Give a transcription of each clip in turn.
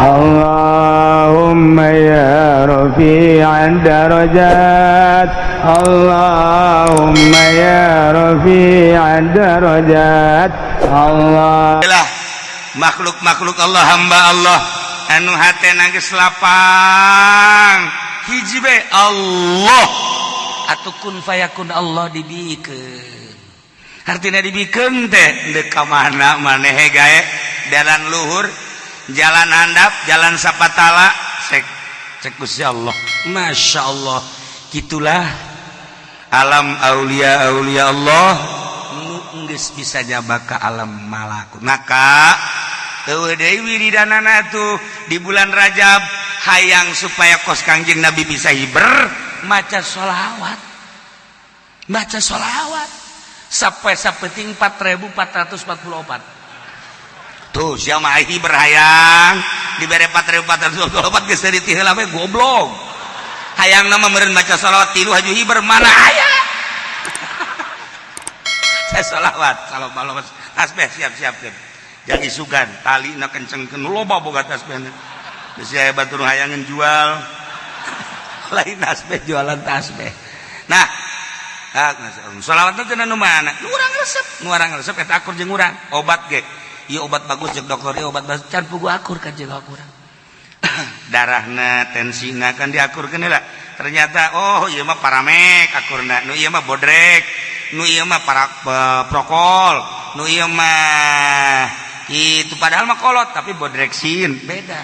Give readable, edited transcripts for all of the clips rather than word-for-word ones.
Allahumma ya rafi'ad darajat, Allahumma ya rafi'ad darajat. Allah makhluk-makhluk Allah, hamba Allah anu hatena geus lapang hiji be Allah atuh kun fayakun Allah dibikeun. Artina dibikeun teh deuk ka mana maneh gae dalan luhur, jalan handap, jalan sapatala cek Gusti Allah. Masya Allah, gitulah alam aulia Allah geus bisa nyaba ka alam malakut. Maka teu deui wiridanana tuh di bulan Rajab hayang supaya kos Kangjeng Nabi bisa hiber maca sholawat. Baca sholawat sampai sapeting 4444. Tuh sia mah hiber hayang dibere 4444 geus teu ditiheula we goblok. Hayang nama meureun maca sholawat tilu haju hiber mana aya. Saya sholawat tasbih siap-siap deh. Jangan isugan tali na kencengkeun loba boga tasbihna. Geus aya batur hayangan jual. Lain tasbih jualan tasbih. Nah, sholawatna teh nu mana? Nu urang resep eta akur jeung urang. Obat ge. Ieu obat bagus jeung dokter ieu obat bagus can pugu akur ka jeung urang. Darahna, tensina kan diakurkeun heula. Ternyata oh ieu mah paramek akurna, nu ieu mah bodrek, nu ieu mah prokol, nu ieu mah itu padahal mah kolot tapi bodreksin beda.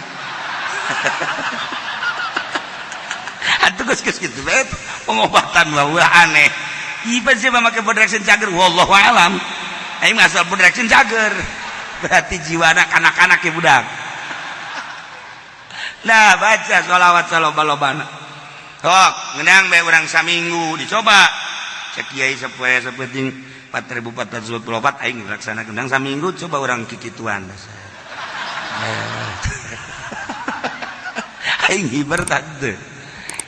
Atuh geus kitu bae pengobatan mah aneh. Ieu pasti mah make bodreksin cager wallahu alam. Aing mah asal bodreksin cager. Berarti jiwana kanak-kanak ke budak. Nah, baca sholawat saloba-lobana. Sok, ngeunang bae urang saminggu dicoba. Cek kiai sapoe-sapoeting 4444 aing laksana gendang saminggu coba urang kikituan. Aing hiber tante.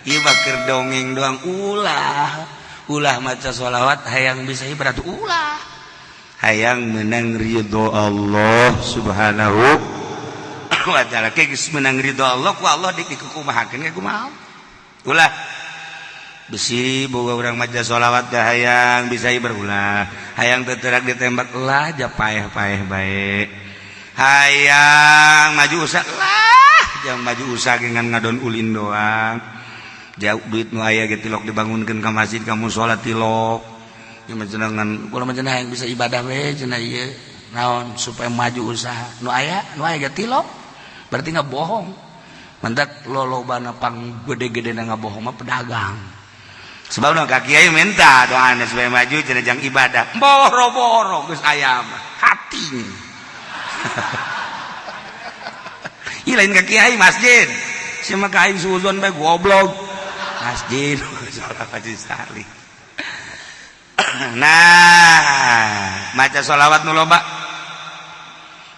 Ieu mah keur dongeng doang ulah maca sholawat hayang bisa hiber atuh ulah. Hayang menang ridho Allah Subhanahu wa ta'ala. Geus menang ridho Allah ku Allah dik dikukumahakeun ge kumaha. Ulah besi boga urang maca sholawat teh hayang bisa berulah, hayang teu teurak ditembak lah japaeh-paeh bae. Hayang maju usah lah jang maju usah dengan ngadon ulin doang. Jauh duit nu aya ge tilok dibangunkeun ka masjid ka mushola tilok. Ieu mah jenengan kula mah hayang bisa ibadah we cenah ieu naon supaya maju usaha. Nu aya ge tilok berarti ngabohong. Mendak lolobana pang gede-gedena ngabohong mah pedagang. Sebab nu ka kiai minta doana supaya maju cenah jang ibadah. Boro-boro geus aya mah hati. Ih lain ka kiai masjid. Sia mah ka aing suuzon bae goblok. Masjid salat haji sekali. Nah, maca sholawat nu loba.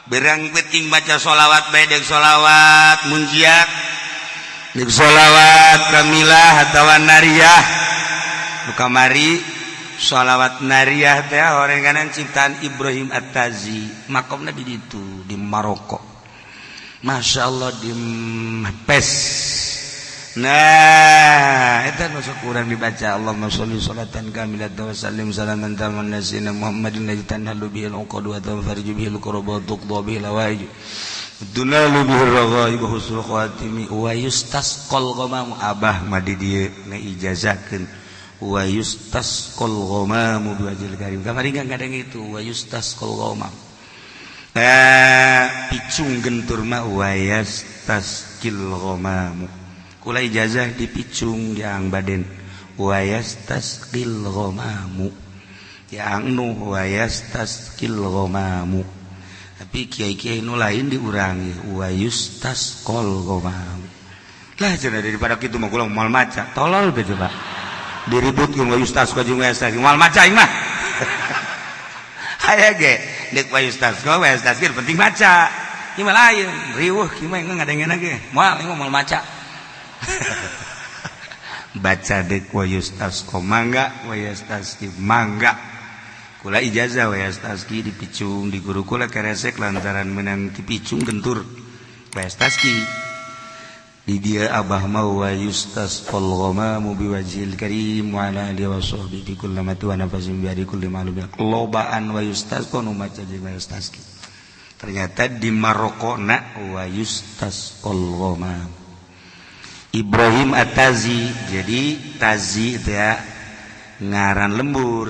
Berang penting baca sholawat bae deuk sholawat munjiat, deuk sholawat kamilah atawa nariyah. Nu kamari sholawat nariyah teh horenganan ciptaan Ibrahim At-Tazi. Makomna di ditu di Maroko. Masya Allah di Pes. Nah, eta nu sok urang dibaca Allahumma sholli sholatan kamilatan wa sallim salaman taman nasina Muhammadin najitan halu bihil uqadu wa fariju bihil qurba tuqda bihil hawaij dunalu bihil raghaib husnul khatimi wa yustasqal ghamam abah madi dieu ngijazahkeun wa yustasqal ghamam bi wajhil karim kamari ngadeng itu wa yustasqal ghamam picung gentur mah wa yastasqil ghamam kula ijazah dipicung yang baden wayastasqil ghamamu yang nu wayastasqil ghamamu tapi kiai-kiai nu lain diurangi wayustasqal ghamamu lah cenah daripada kitu mah kula moal maca tolol be coba diributkeun wayustasqal jeung wayastasqil moal maca aing mah aya ge deuk wayustasqal wayastasqil penting maca ieu mah lain riweuh kieu mah ngadengeuna ge moal aing moal maca baca dek wa yustasqa mangga wa yastasqi mangga kula ijazah wa yastasqi dipicung di guru kula keresek lantaran menang dipicung gentur taski di dia abah mau wa yustasqal ghamamu biwajhil karim wa ala alihi wa sahbihi bi kulli mati wa nafasin bi kulli ma'lumin lobaan wa yustasqa nu maca jeung wa yustaski ternyata di Marokona wa yustasqal ghamam Ibrahim At-Tazi jadi Tazi itu ya ngaran lembur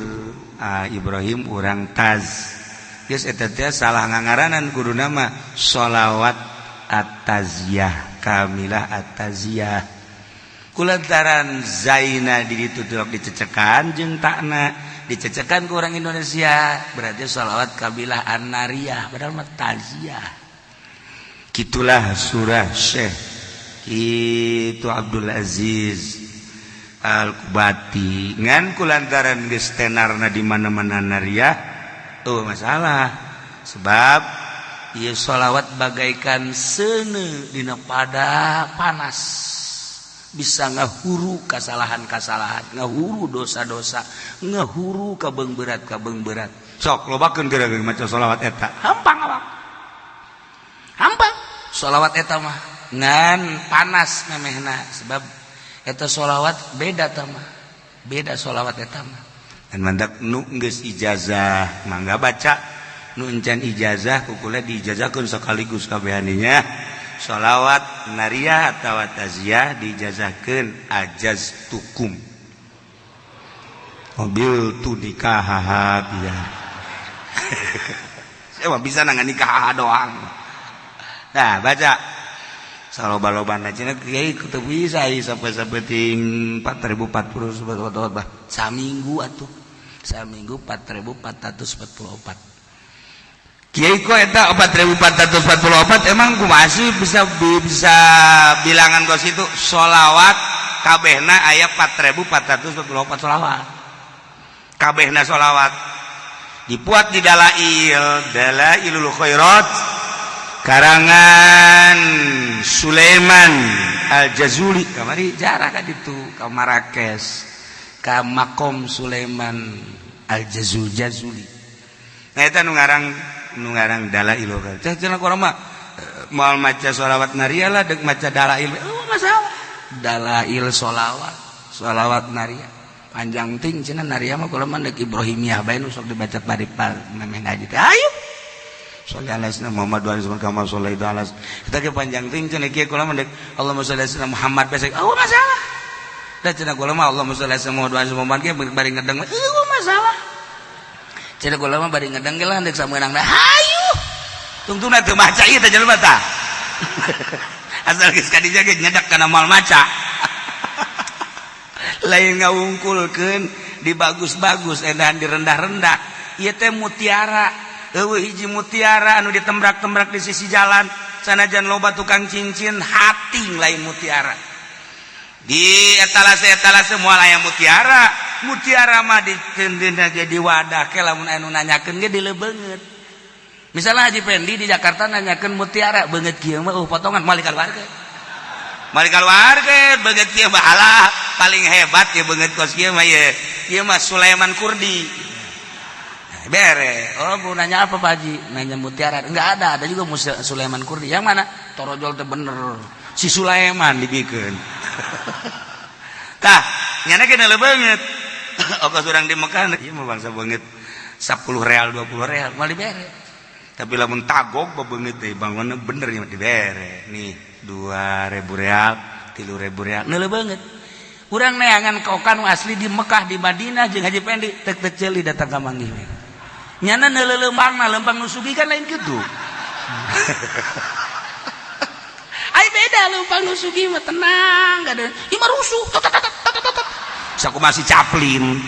Ibrahim urang Taz geus eta teh salah ngangaranan kudu nama sholawat At-Taziyah kamilah At-Taziyah kulantaran zaina di ditu dicecekan jeung takna dicecekan ku orang Indonesia berarti sholawat kamilah An-Nariyah padahal mah Taziyah gitulah surah Syekh itu Abdul Aziz Al-Kubati ngan kulantaran geus tenarna di mana-mana nariyah masalah sebab ieu sholawat bagaikan seuneu dina pada panas bisa ngahuru kasalahan-kasalahan ngahuru dosa-dosa ngahuru kabeung berat sok lobakeun geura maca sholawat eta hampang awak hampang sholawat eta mah ngan panas memehna sebab eta sholawat beda tamah beda sholawat eta mah dan mandak nu geus ijazah mangga baca nu encan ijazah kukula diijazahkeun sekaligus kabehaninya sholawat nariyah atawa taziyah diijazahkeun ajaztukum mobil tu nikah ya saya bisa nangani nikah doang nah baca saloba-loba cina kiai kudu bisa sampai sabeting 4040 sebetulnya saminggu atuh saminggu 4444 kiai kok eta 4444 emang ku masih bisa bilangan kos itu sholawat kabehna aya 4444 sholawat kabehna sholawat dipuat di Dalailul Khairat karangan Sulaiman Al-Jazuli kamari jarak ka ditu ka Marrakesh ka makom Sulaiman Al-Jazuli nah eta nu ngarang Dalailul Khairat cenah urang mah moal maca sholawat nariyah lah deuk maca dalail masalah dalail sholawat nariyah panjang ting cenah nariyah mah kulo mah deuk Ibrahimiyah bae nu sok dibaca paripal memeh ngaji teh ayo sholli ala sayyidina Muhammad wa alihi kama sholaita ala kita ke panjang ting cenah kieu kula mendek Allahumma sholli ala sayyidina Muhammad besek masalah da cenah kula mah Allahumma sholli ala sayyidina Muhammad kieu bari ngedeng masalah cenah kula mah bari ngedeng ge lah dek sameunang da hayu tungtungna teu maca ieu teh jelema tah asal geus ka dieu ge nyedak kana moal maca lain ngawungkulkeun di bagus-bagus edan di rendah-rendah ieu teh mutiara hiji mutiara anu ditembrak-tembrak di sisi jalan sanajan loba tukang cincin hating lain mutiara di etalase moal aya mutiara mah ditendena jadi wadah ke lamun anu nanyakeun ge dileubeungeut misalnya Haji Pendi di Jakarta nanyakeun mutiara beungeut kieu mah potongan mali kaluarga beungeut kieu mah alah paling hebat ya beungeut kos kieu mah ieu mah Sulaiman Kurdi bere. Bu nanya apa Pak Haji? Nanya mutiara. Enggak ada juga Sulaiman Kurdi. Yang mana? Torojol teh bener. Si Sulaiman dibikeun. Tah, nyana kena lebeungeut. Ongkos urang di Mekah ieu mah bangsa beungeut 10 real 20 real moal dibere. Tapi lamun tagog beungeut teh bangunna bener nya dibere. Nih 2000 real, 3000 real. Neulebeungeut. Urang neangan kokan asli di Mekah di Madinah jeung Haji Pendi tek-tek ceuli datang ka manggih we. Nyana neuleuleumangna lempang nusugi kan lain kitu. Ai beda lempang nusugi mah tenang gak ada. Ieu mah rusuh. Saku masih caplin.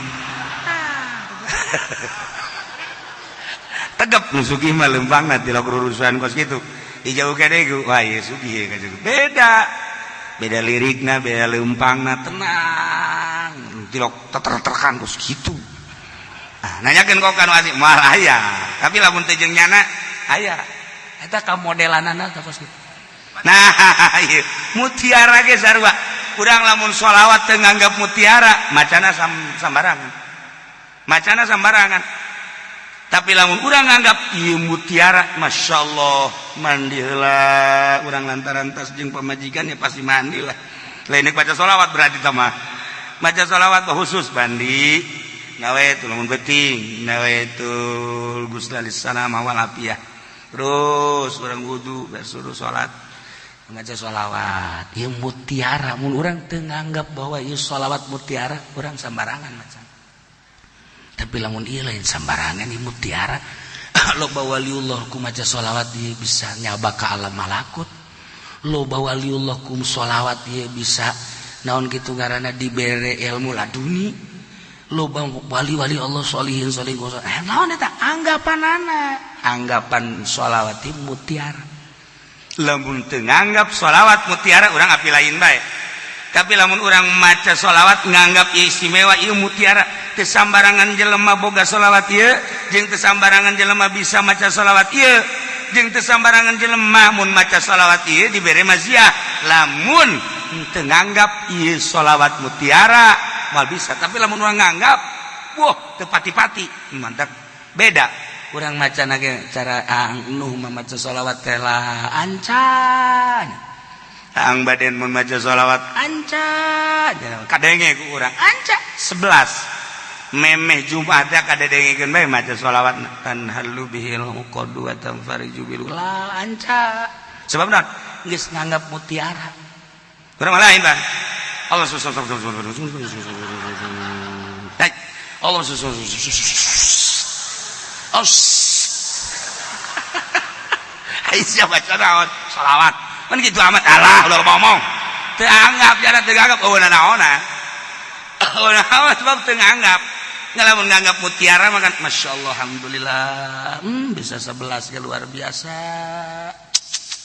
Tegep nusugi mah lempangna tilok rurusan kos kitu. Dijauh kene ku wah ieu sugih ka juga. Beda lirikna, beda lempangna tenang. Tilok teter-terkan kos kitu. Nanyakeun kok kanu asik moal aya tapi lamun teh jeung nyana aya eta ka modelanana teh kos kitu nah ieu mutiara ge sarua urang lamun sholawat teu nganggap mutiara macana sambarangan tapi lamun urang nganggap ieu mutiara masyaallah mandi heula urang lantaran tas jeung pamajikan ya pasti mandi lah lain baca sholawat berarti tamah baca sholawat khusus mandi nawaitu lamun penting nawaitul ghusla lis-salam wal afiyah terus urang wudu suruh salat baca sholawat ieu mutiara mun urang teu nganggap bahwa ieu sholawat mutiara urang sambarangan macan tapi lamun ieu lain sambarangan ieu mutiara loba waliullah ku maca sholawat dia bisa nyaba ka alam malakut loba waliullah ku sholawat dia bisa naon kitu ngaranna dibere ilmu laduni loba wali-wali Allah sholihin naon eta anggapan sholawat ieu mutiara lamun teu nganggap sholawat mutiara urang api lain bae tapi lamun urang maca sholawat nganggap ieu istimewa ieu mutiara teu sambarangan jelema boga sholawat ieu jeung teu sambarangan jelema bisa maca sholawat ieu jeung teu sambarangan jelema mun maca sholawat ieu dibere maziah lamun teu nganggap ieu sholawat mutiara moal bisa tapi lamun urang nganggap wah teu pati-pati mantap beda urang macana ge cara nuh maca sholawat teh lah ancan ang baden mun maca sholawat anca kadenge ku urang anca 11 memeh Jumat teh kadedengekeun bae maca sholawat tan halu bihil qadu wa tanfariju bil la anca sebab naon geus nganggap mutiara urang mah lain Bang Allah Allah Aisyah baca naon sholawat kan gitu amat Allah udah ngomong teu anggap jalan teu anggap naona sebab teu anggap ngalamun nganggap mutiara makan masyaallah alhamdulillah bisa 11 ya luar biasa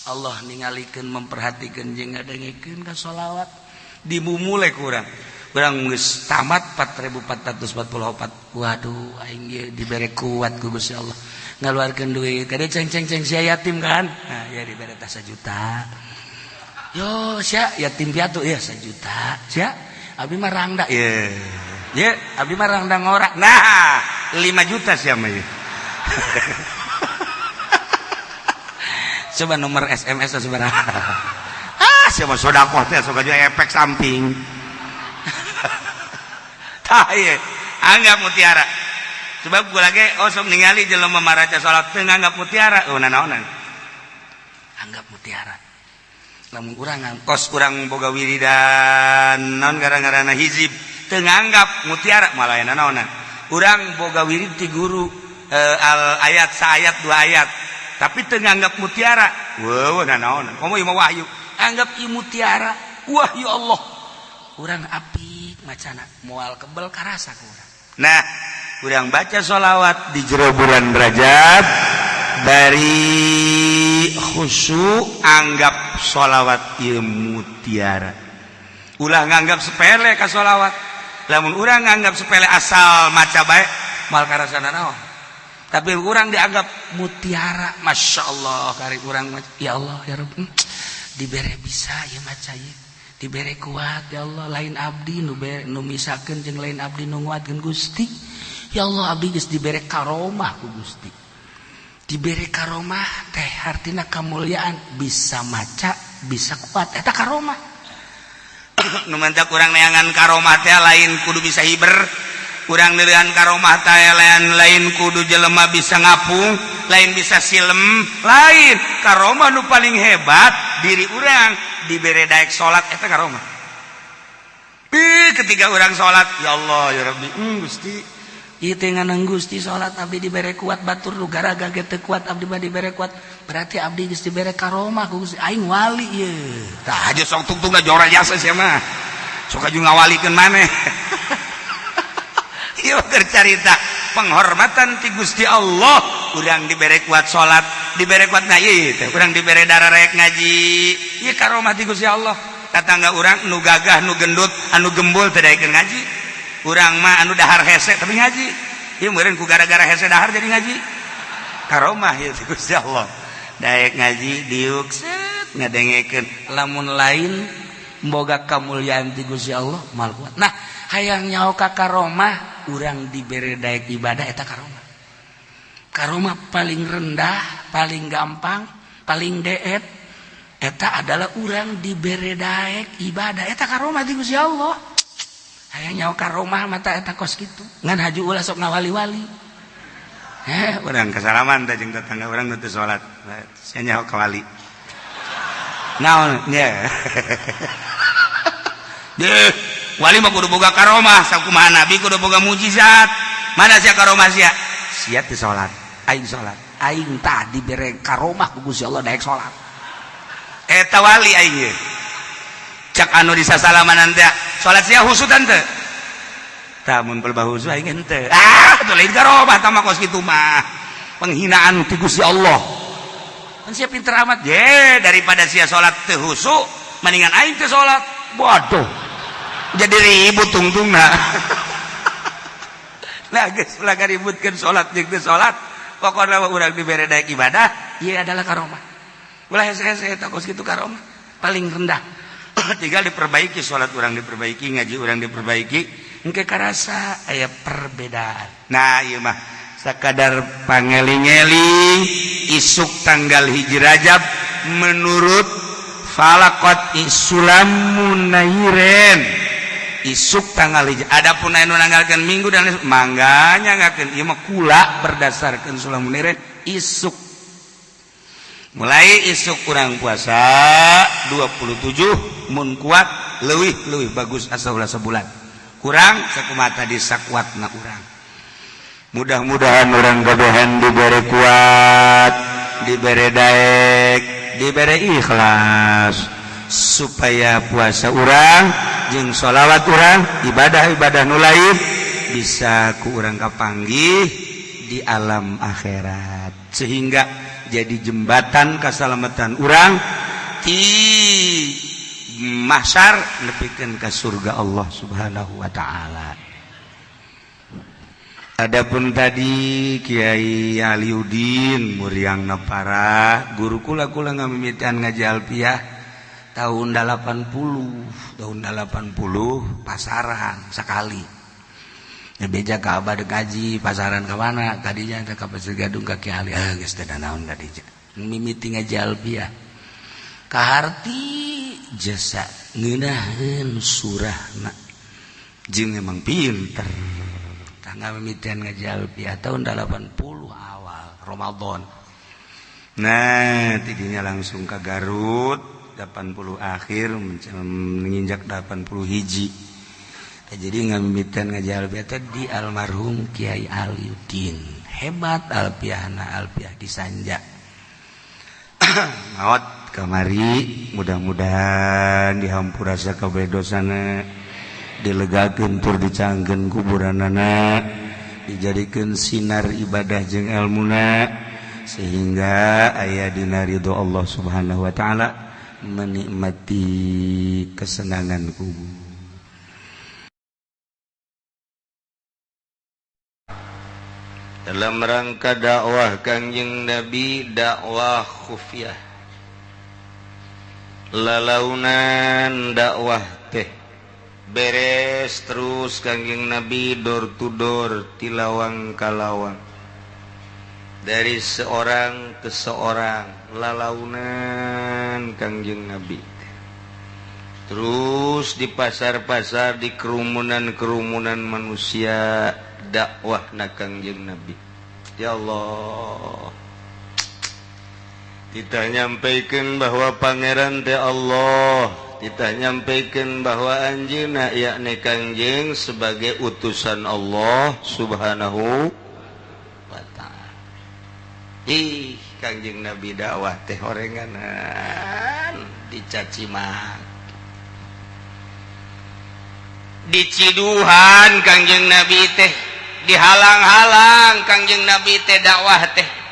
Allah ningalikeun memperhatikeun jeung ngadengikeun ka sholawat dimumule ku urang geus tamat 4444 waduh aing ge dibere kuat ku Gusti Allah ngaluarkeun duit kade ceng-ceng sia yatim kan nah ya dibere tas 1 juta yo sia yatim piatu ya 1 juta sia abi mah rangda ye abi mah rangda ngorak nah 5 juta sia mah coba nomor SMS sabaraha sia mah sedekah teh sok aja efek samping tah ieu anggap mutiara sebab gue lagi sok ningali jelema maraca salat teu nganggap mutiara naonan anggap mutiara lamun urang ngangkos urang boga wiridan naon gara-garana hizib teu nganggap mutiara malah naonan urang boga wirid ti guru al ayat saayat 2 ayat tapi teu nganggap mutiara naonan komo ieu mah wahyu anggap ieu mutiara wah ya Allah urang apik macana moal kebel karasa ku urang nah urang baca sholawat di jero bulan Rajab dari khusyuk anggap sholawat ieu mutiara ulah nganggap sepele ka sholawat lamun urang nganggap sepele asal maca bae mal karasana naon tapi urang dianggap mutiara masyaallah kari urang ya Allah ya Rabb dibere bisa ieu maca ieu dibere kuat ya Allah lain abdi nu misakeun jeung lain abdi nu nguatkeun Gusti ya Allah abdi geus dibere karomah ku Gusti dibere karomah teh artina kamulyaan bisa maca bisa kuat eta karomah nu mantak urang neangan karomah teh lain kudu bisa hiber urang neureun karomah teh lain kudu jelema bisa ngapung lain bisa silem lain karomah nu paling hebat diri urang dibere daek salat eta karomah ketika urang salat ya Allah ya Rabbi Gusti ieu teh nganang Gusti salat abdi dibere kuat batur nu garaga ge teu kuat abdi mah dibere kuat berarti abdi geus dibere karomah ku Gusti aing wali ieu tah aja sok tungtungna jora jasa sia mah sok aju ngawalikeun maneh ieu keur carita penghormatan ti Gusti Allah urang dibere kuat salat dibere kuat na ieu teh urang dibere darah rek ngaji ieu karomah ti Gusti Allah tatangga urang nu gagah nu gendut anu gembul teu daekeun ngaji urang mah anu dahar hese tapi ngaji ieu meureun ku gara-gara hese dahar jadi ngaji karomah ieu ti Gusti Allah daek ngaji diuk set ngadengekeun lamun lain boga kamulyaan ti Gusti Allah mal kuat nah hayang nyaho ka karomah urang dibere daek ibadah eta karomah paling rendah paling gampang paling deet eta adalah urang dibere daek ibadah eta karomah ti Gusti Allah. Hayang nyawa karomah mata eta kos kitu ngan haji ulah sok ngawali-wali. Urang kasalaman teh jeung tetangga urang nu teu salat sia nyawa ka wali naon nya. Deh wali mah kudu boga karomah sakumaha nabi kudu boga mujizat. Mana sia karomah sia teu salat aing salat aing tah dibere karomah ku Gusti Allah daek salat eta wali aing ye cak anu disasalaman teh salat sia husutan teu tah mun pelbah husu aing henteu teu lain karomah tah mah kos kitu mah penghinaan ti Gusti Allah kan sia pinter amat ye daripada sia salat teu husu mendingan aing teu salat bodoh jadi ribut tungtungna. Nah geus ulah gaributkeun salat jeung teu salat pokona urang dibere daek ibadah ieu adalah karomah. Ulah hese-hese eta kos kitu karomah paling rendah. Tinggal diperbaiki salat urang diperbaiki ngaji urang diperbaiki engke karasa aya perbedaan. Nah ieu mah sakadar pangeling-eling isuk tanggal hiji Rajab menurut falaqat isulamun nairen isuk tanggal hiji. Adapun anu nanggalkeun minggu dan mangganya ngakeun ieu mah kula berdasarkan sulamun nairen isuk mulai isuk urang puasa 27 mun kuat leuwih bagus asa ulah sebulan kurang sakumaha tadi sakuatna urang. Mudah-mudahan orang gabehan diberi kuat, diberi daek, diberi ikhlas, supaya puasa orang, jeung sholawat orang, ibadah-ibadah nu lain bisa ku urang kapanggih di alam akhirat, sehingga jadi jembatan keselamatan orang di mahsyar nepikeun ka surga Allah Subhanahu wa taala. Adapun tadi Kiai Aliuddin Muriang Napara guru kula ngamimitian ngaji alfiah tahun 80 pasaran sekali ya beja ka abah dek ngaji pasaran ka mana tadinya ka Pasir Gadung ka Kiai Ali geus teh naon tadi mimiti ngaji alfiah kaharti jasa ngeunaheun surahna jeung emang pinter ngamimitian ngaji alfiah tahun 80 awal Ramadan. Nah, tidinya langsung ke Garut 80 akhir menginjak 80 hiji. Jadi ngamimitian ngaji alfiah di almarhum Kiai Aliuddin. Hebat alfiahna alfiah disanja. Maot kamari mudah-mudahan dihampurasa kabeh dosana. Dilegakeun tur dicangkeun kuburanana dijadikeun sinar ibadah jeung ilmuna sehingga aya dina ridho Allah Subhanahu wa taala menikmati kesenangan kubur. Dalam rangka dakwah Kangjeng Nabi dakwah khufyah lalaunan dakwah teh beres terus Kangjeng Nabi door to door tilawang kalawang dari seorang ke seorang lalaunan Kangjeng Nabi terus di pasar-pasar di kerumunan-kerumunan manusia dakwah na Kangjeng Nabi. Ya Allah kita nyampaikan bahwa pangeran teh Allah kita nyampaikan bahwa anjeunna yakni Kangjeng sebagai utusan Allah Subhanahu wa taala. Ih, Kangjeng Nabi dakwah teh horenganan dicaci maki. Diciduhan Kangjeng Nabi teh, dihalang-halang Kangjeng Nabi teh dakwah teh.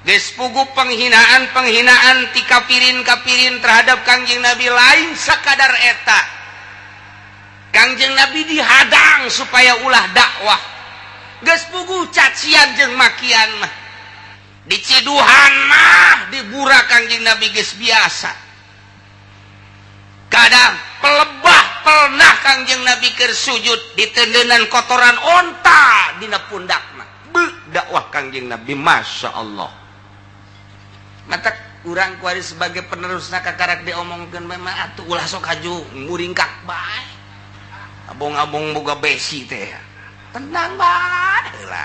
Geus puguh penghinaan ti kapirin-kapirin terhadap Kangjeng Nabi lain sakadar eta. Kangjeng Nabi dihadang supaya ulah dakwah. Geus puguh cacian jeung makian mah. Diciduhan mah dibura Kangjeng Nabi geus biasa. Kadang pelebah pelnah Kangjeng Nabi keur sujud di tendeunan kotoran onta dina pundakna. Dakwah Kangjeng Nabi Masya Allah. mata kurang kuari sebagai penerusna kakarak diomongkeun memang atuh ulah sok haju muringkak bae abong-abong boga besi teh tenang bae heula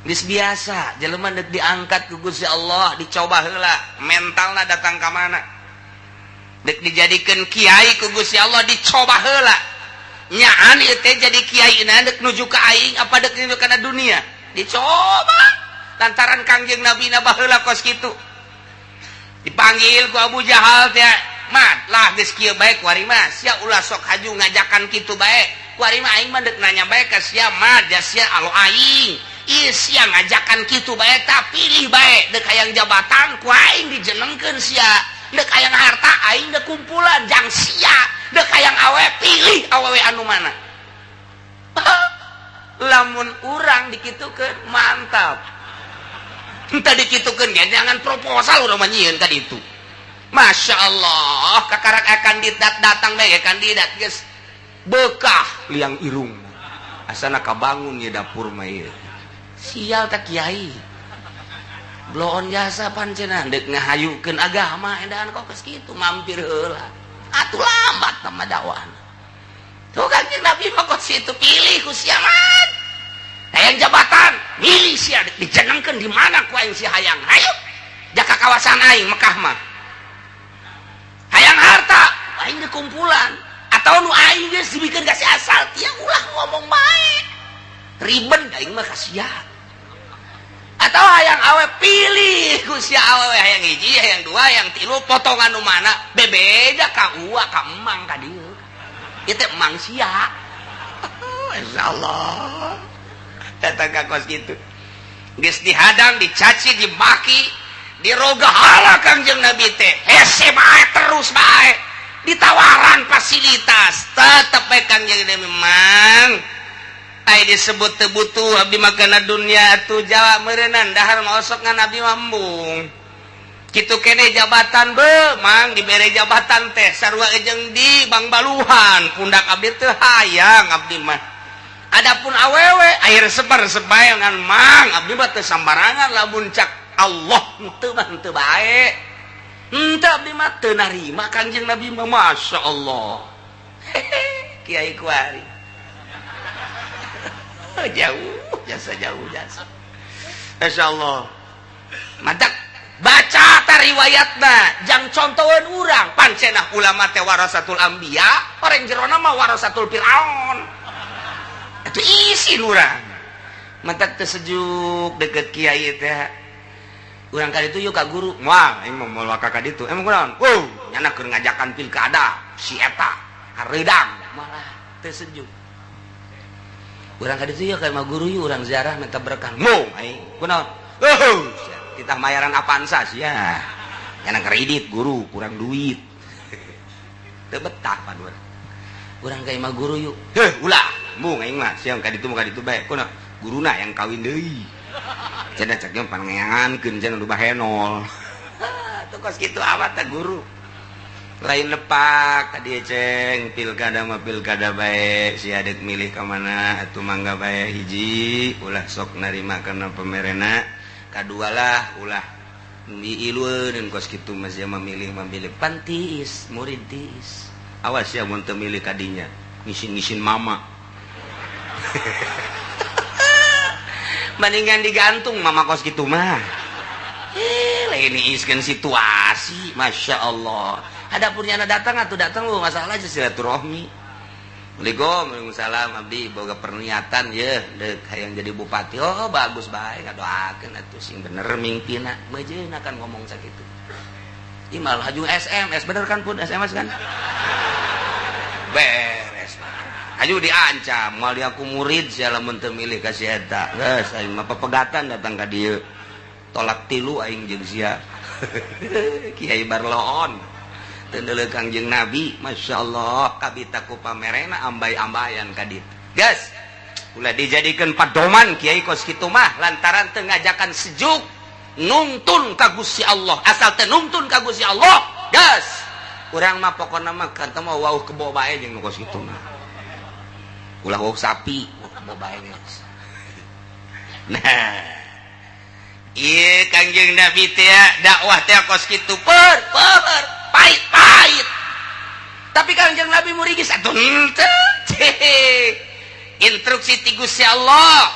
geus biasa jelema deuk diangkat ku Gusti Allah dicoba heula mentalna datang ka mana deuk dijadikeun kiai ku Gusti Allah dicoba heula nyaan ieu teh jadi kiaina deuk nuju ka aing apa deuk nuju kana dunia dicoba lantaran Kangjeng Nabi na baheula kos kitu dipanggil ku Abu Jahal teh mad lah geus kieu bae kuari mah sia ulah sok haju ngajakan kitu bae kuari mah aing mah deuk nanya bae ka sia mad da sia alo aing ieu sia ngajakan kitu bae tah pilih bae deuk hayang jabatan ku aing dijenengkeun sia deuk hayang harta aing deuk kumpulan jang sia deuk hayang awe pilih awewe anu mana lamun urang dikitukeun mantap entah dikitukeun ge jangan proposal urang nyieun ka ditu Masya Allah kakarak akan datang bae kandidat geus bekah liang irung asana kabangun ye dapur mah ieu sial tak kiai bloon jasa pancenah deuk ngahayukeun agama edan kok geus kitu mampir heula atuh lambat mah dakwahna tuh Kanjeng Nabi mah kos situ pilih ku sia mah hayang jabatan milih sia dijenengkeun di mana ku aing sia hayang hayu jaka kawasan aing Mekah mah hayang harta aing dikumpulan atau nu aing geus dibikeun ka si asal tiang ulah ngomong bae riben aing mah kasihan atau hayang awe pilih ku sia awewe hayang hiji hayang dua hayang tilu potongan nu mana bebeda ka uwa ka emang ka dieu ieu teh emang sia insyaallah datang ka kos kitu geus dihadang dicaci dimaki diroga hala Kangjeng Nabi teh hese bae terus bae ditawaran fasilitas tetep bae Kangjeng Nabi memang ai disebut teu butuh abdi mah kana dunya atuh Jawa meureunna dahar maosok ngan Nabi mambung kitu kene jabatan be mang dibere jabatan teh sarua jeung di Bang Baluhan pundak abdi teu hayang abdi mah adapun awewe air sebar-sebayangan mang abdi mah teu sambarangan lamun cak Allah henteu mah henteu bae henteu abdi mah teu narima Kangjeng Nabi mah Masya Allah Kiai kuari jauh jasa Masya Allah madak baca riwayatna jang contohan urang pancenah ulama teh warasatul anbiya orang jerona mah warasatul Firaun itu isi urang matak teu sejuk deket kiai teh urang ka ditu yuk ka guru moal aing mau ka ditu emang kunaon nyana keur ngajakan pilkada si eta hareudang malah teu sejuk urang ka ditu yuk ka imah guru yuk urang ziarah minta berkah mau aing kunaon kita mayaran Avanza sia nyana kredit guru kurang duit teu betah paduan urang ka imah guru yuk ulah mung aing mah sia ka ditu bae kunaon guruna yang kawin deui cenah cek jeung pangeangankeun cenah nu bahenol tuh kos kitu awat teh guru lain lepak tadi ceng pilkada mah pilkada bae si adek milih ka mana atuh mangga bae hiji ulah sok narima kana pemerena kadua lah ulah diilueun kos kitu mah sia memilih pantis murid tiis awas ya mun teu milih kadinya ngisin-ngisin mama mendingan digantung mama kos gitu mah ini iskan situasi Masya Allah adapun nyana datang atau datang lu masalah aja silaturahmi Waalaikumsalam abdi boga perniatan ya dek hayang jadi bupati bagus baik ngadoakeun atuh sing bener mingpina meujeun akan ngomong sakitu ieu malah hajung SMS bener kan pun SMS kan beres haju diancam mal dia aku murid sia lamun teu milih ka si eta geus aing mah pepegatan datang ka dieu tolak tilu aing jeung sia Kiai Barloon tendele Kangjeng Nabi Masya Allah kabita ku pamerena ambay-ambayan kadit gas ulah dijadikan padoman Kiai kos kitu mah lantaran teu ngajakan sejuk nuntun ka Gusti Allah asal teu nuntun ka Gusti Allah gas urang mah pokona mah kata mah wauh kebo bae jeung nu kos kitu mah ulah wauh sapi kebo bae geus nah Iya Kangjeng Nabi teh dakwah teh kos kitu pahit. Tapi Kangjeng Nabi murigi satu instruksi ti Gusti Allah.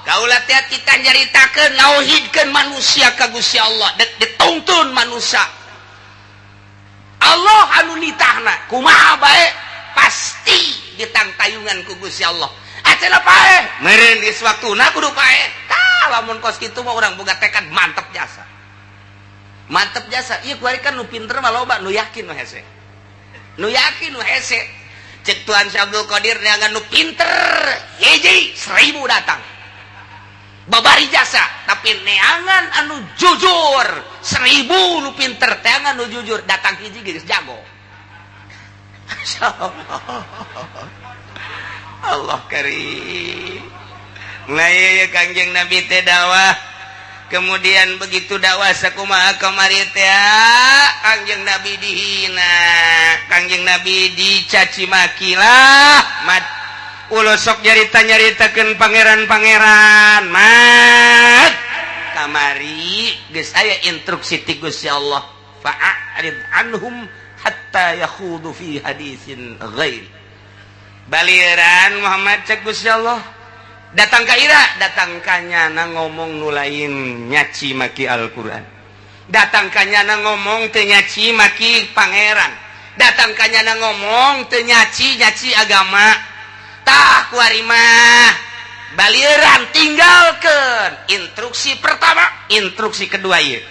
Kaula teh kita nyaritakeun nauhidkeun manusia ka Gusti Allah, dituntun manusia. Allah anu nitahna kumaha bae pasti ditangtayungan ku Gusti Allah. Acenah pae meureun geus waktuna kudu pae. Lamun kos kitu mah urang boga tekad mantep jasa. Ieu kuari kan nu pinter mah loba, nu yakin nu hese. Cek Tuan Syekh Abdul Qadir neangan nu pinter, hiji 1000 datang. Babari jasa, tapi neangan anu jujur 1000 nu pinter, neangan nu jujur datang hiji geus jago. Masyaallah. Allah karim. Nah ya Kangjeng Nabi teh dakwah, kemudian begitu dakwah sakumaha kamari teh Kangjeng Nabi dihina, Kangjeng Nabi dicaci maki lah. Ulo sok nyarita-nyaritakeun pangeran-pangeran mat kamari geus aya instruksi ti Gusti Allah, fa'arid anhum hatta yakhudu fi hadisin ghairi. Baliran Muhammad cek Gusti Allah datang ka ira, datang ka nyana ngomong nu lain nyaci maki Al-Qur'an. Datang ka nyana ngomong teu nyaci maki pangeran. Datang ka nyana ngomong teu nyaci agama. Tah kuari mah balieuran tinggalkeun instruksi pertama, instruksi kedua ieu.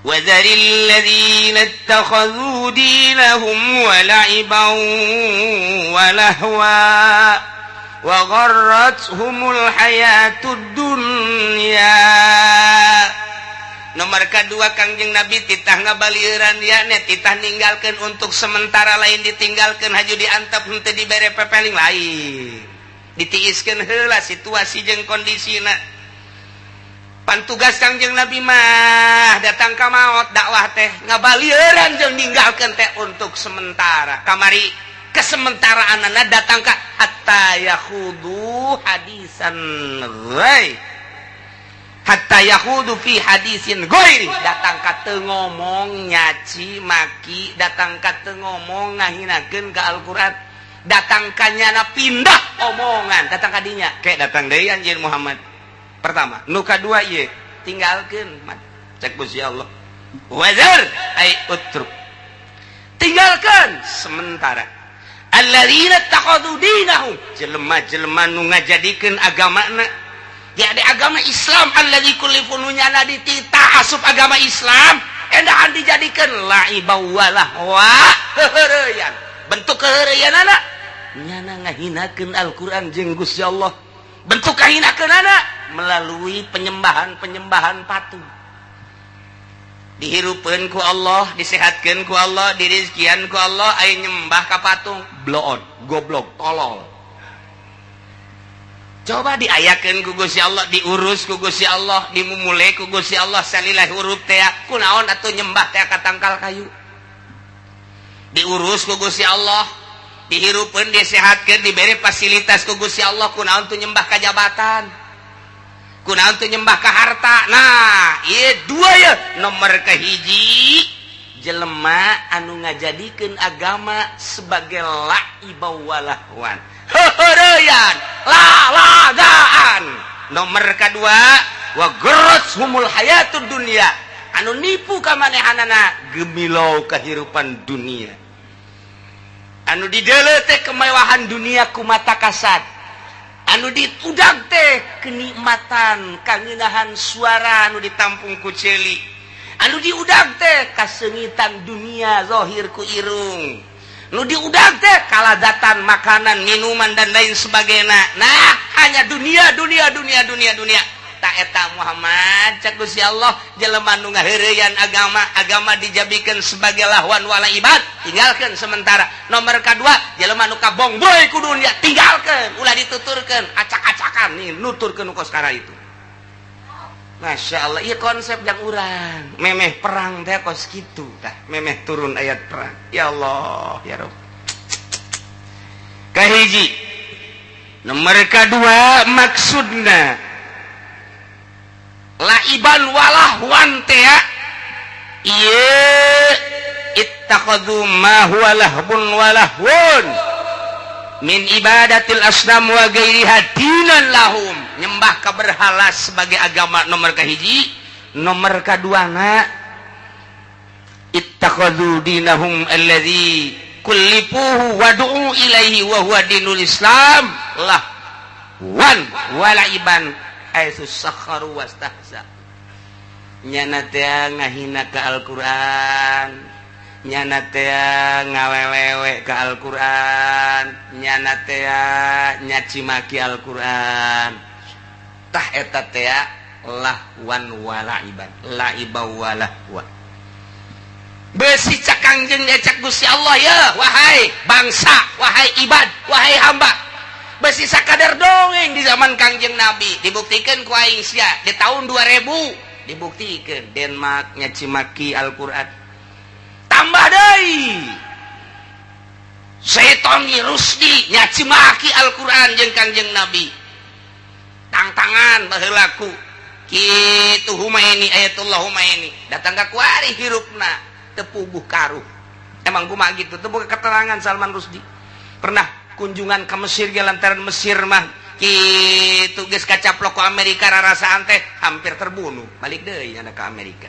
وَذَرِلْ الَّذِينَ اتَّخَذُوا دِينَهُمْ وَلَعِبًا وَلَهْوًا وَغَرَّتْهُمُ الْحَيَاةُ الدُّنْيَا. Nomor kedua Kangjeng Nabi titah ngabalieuran ya nya titah ninggalkeun untuk sementara, lain ditinggalkeun haju diantep henteu dibere pepeling lain. Ditiiskeun heula situasi jeung kondisina. Pantugas Kangjeng Nabi mah datang ka maot dakwah teh ngabalieuran jeung ninggalkeun teh untuk sementara. Kamari kesementaraanana datang ka hatta yakhudu hadisan ghairi. Hatta yakhudu fi hadisin ghairi, datang ka teu ngomong nyaci maki, datang ka teu ngomong ngahinakeun ka Al-Qur'an, datang ka nyana pindah omongan, datang ka dinya kayak datang deui anjeun Muhammad. Pertama, nu kadua ieu tinggalkeun cek Gusti Allah. Wazar ay utruk. Tinggalkeun sementara. Alladzina taqadu dinahum, jelema-jelema nu ngajadikeun agamana ya di agama Islam, alladzi kullifu nyana dititah asup agama Islam endahan dijadikeun laibau walahwa heureyan. Bentuk keheureyanana nyana ngahinakeun Al-Qur'an jeung Gusti Allah. Bentuk kahinakeunana melalui penyembahan patung. Dihirupeun ku Allah, disehatkeun ku Allah, dirizkian ku Allah, aya nyembah ka patung, blood, goblok, tolol. Coba diayakeun ku Gusti Allah, diurus ku Gusti Allah, dimumule ku Gusti Allah, salilah huruf teh kunaon atuh nyembah teh ka tangkal kayu. Diurus ku Gusti Allah, dihirupeun, disehatkeun, diberi fasilitas ku Gusti Allah, kunaon tuh nyembah ka jabatan, kunaon tuh nyembah ka harta. Nah ieu dua ya. Nomor kahiji jelema anu ngajadikeun agama sebagai laibau walahwan, heureyan, lalagaan. Nomor kedua wa gharrashumul hayatud dunya, anu nipu ka manehanana gemilau kehidupan dunia, anu dideuleu teh kemewahan dunia ku mata kasat, anu diudag teh kenikmatan kangeunahan suara anu ditampung ku ceuli, anu diudag teh kasengitan dunia zahir ku irung, nu diudag teh kaladatan makanan minuman dan lain sebagainya. Nah hanya dunia. Tak eta Muhammad cak Gusti Allah, jelema nu ngaheureyan agama dijabikeun sebagai lahwan wala ibad, tinggalkeun sementara. Nomor kedua jelema nu kabongboy ku dunia, tinggalkeun, ulah dituturkeun, acak-acakan nih nuturkeun kos kara itu. Masya Allah, iya konsep yang urang memeh perang teh kos kitu tah, memeh turun ayat perang. Ya Allah ya Rabb. Kahiji. Nomor kedua maksudna laiban walahwan teh ya ieu ittakhadhu ma huwa lahbun walahwun min ibadatil asnam wa ghairiha dinan lahum, nyembah ka berhala sebagai agama nomor kahiji. Nomor kaduana ittakhadhu dinahum alladzi kullifuhu wadu'u ilaihi wa huwa dinul islam lah wan walaiban haitsu sakharu wastahza, nyana teh ngahina ka Al-Qur'an, nyana teh ngawewewe ka Al-Qur'an, nyana teh nyaci maki Al-Qur'an, tah eta teh lahwan walaiban laiba walahwa. Besi cak Kangjeng cak Gusti Allah ya, wahai bangsa, wahai ibad, wahai hamba. Besi sakadar dongeng di zaman Kangjeng Nabi, dibuktikan ku aing sia di tahun 2000 dibuktikan Denmark nyaci maki Al-Qur'an. Tambah deui Setoni Rusdi nyaci maki Al-Qur'an jeung Kangjeng Nabi. Tangtangan baheulaku kitu Humaini Ayatullah Humaini datang ka kuari hirupna tepuguh karuh. Emang kumaha gitu teu boga keterangan Salman Rusdi. Pernah kunjungan ke Mesir ge lantaran Mesir mah kitu geus kacaplok ku Amerika rarasaan teh hampir terbunuh. Balik deui nya ka Amerika.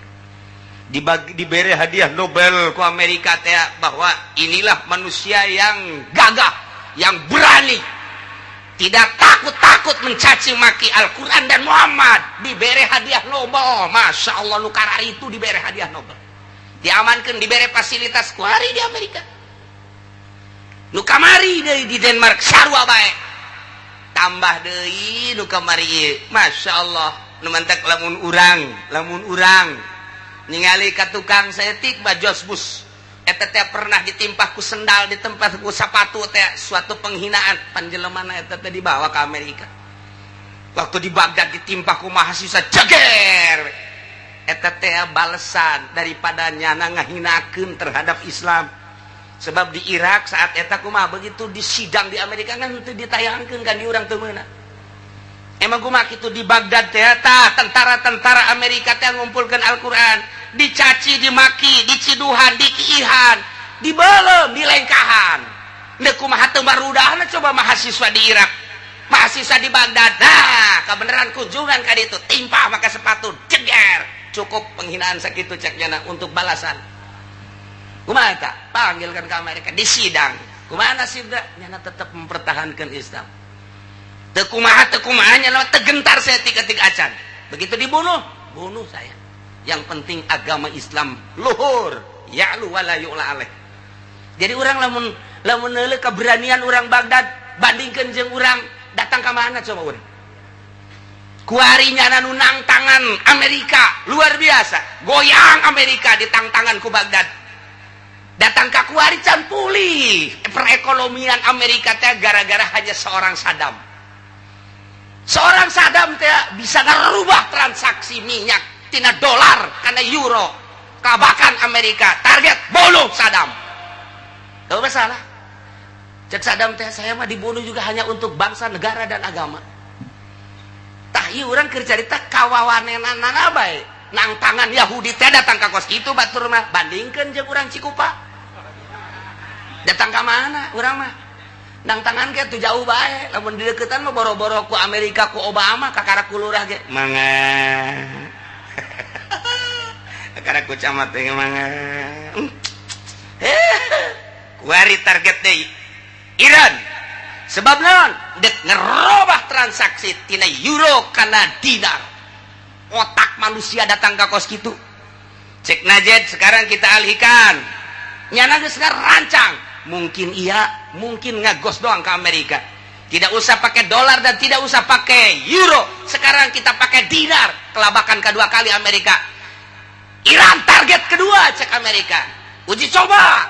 Diberi hadiah Nobel ku Amerika teh bahwa inilah manusia yang gagah, yang berani, tidak takut-takut mencaci maki Al-Quran dan Muhammad. Diberi hadiah Nobel. Masya Allah, nukara itu diberi hadiah Nobel. Diamankan, diberi fasilitas kuari di Amerika. Nukamari di Denmark sarua bae. Tambah deui nukamari. Masya Allah, numantak lamun urang ningali ka tukang setik bajos bus. Eta teh pernah ditimpa ku sendal, di tempat ku sapatu teh suatu penghinaan. Panjelemana eta teh dibawa ke Amerika. Waktu di Baghdad ditimpa ku mahasiswa jager. Eta teh balesan daripada nyana ngahinakeun terhadap Islam. Sebab di Irak saat eta kumaha begitu disidang di Amerika kan teu ditayangkeun kan di urang teu meunang. Emang kumaha kitu di Baghdad teh tentara-tentara Amerika teh ngumpulkeun Al-Qur'an, dicaci, dimaki, diciduhan, dikiihan, dibelem, dilengkahan. Neu kumaha teu marudahna coba mahasiswa di Irak, mahasiswa di Baghdad. Nah, kebenaran kunjungan ka ditu timpa maka sepatu jeger. Cukup penghinaan sakitu ceknya untuk balasan. Kumaha eta? Panggilkan ke Amerika disidang. Kumaha nasibna? Nyana tetap mempertahankan Islam. Teu kumaha nyana tegentar saya tik-tik acan. Begitu dibunuh, bunuh saya. Yang penting agama Islam luhur, ya'lu wala yu'la alaih. Jadi orang lamun neuleuh keberanian orang Baghdad bandingkeun jeung urang datang ka mana coba urang. Kuarinya nu nang tangan Amerika luar biasa, goyang Amerika di tangan ku Baghdad. Datang ka kuari can pulih perekonomian Amerika teh gara-gara hanya seorang Saddam. Seorang Saddam teh bisa ngerubah transaksi minyak tina dolar kana euro. Kabakan Amerika, target bunuh Saddam. Tahu masalah? Cek Saddam teh saya mah dibunuh juga hanya untuk bangsa, negara dan agama. Tah ieu urang keur carita kawawanenana bae. Nang tangan Yahudi teh datang ka kos kitu batur mah bandingkeun jeung urang Cikupa. Datang ka mana urang mah? Nang tangan ge teu jauh bae. Lamun di deukeutan mah boro-boro ku Amerika ku Obama kakara ku lurah ge. Mangga. Kakara ku camat ge mangga. Kuari target deui Iran. Sebab naon? Dek ngerobah transaksi tina euro kana dinar. Otak manusia datang ke kos kitu. Cek najet sekarang kita alihkan. Nyana geus ngarancang. Mungkin iya, mungkin ngagos doang ke Amerika. Tidak usah pakai dolar dan tidak usah pakai euro. Sekarang kita pakai dinar. Kelabakan kedua kali Amerika. Iran target kedua cek Amerika. Uji coba.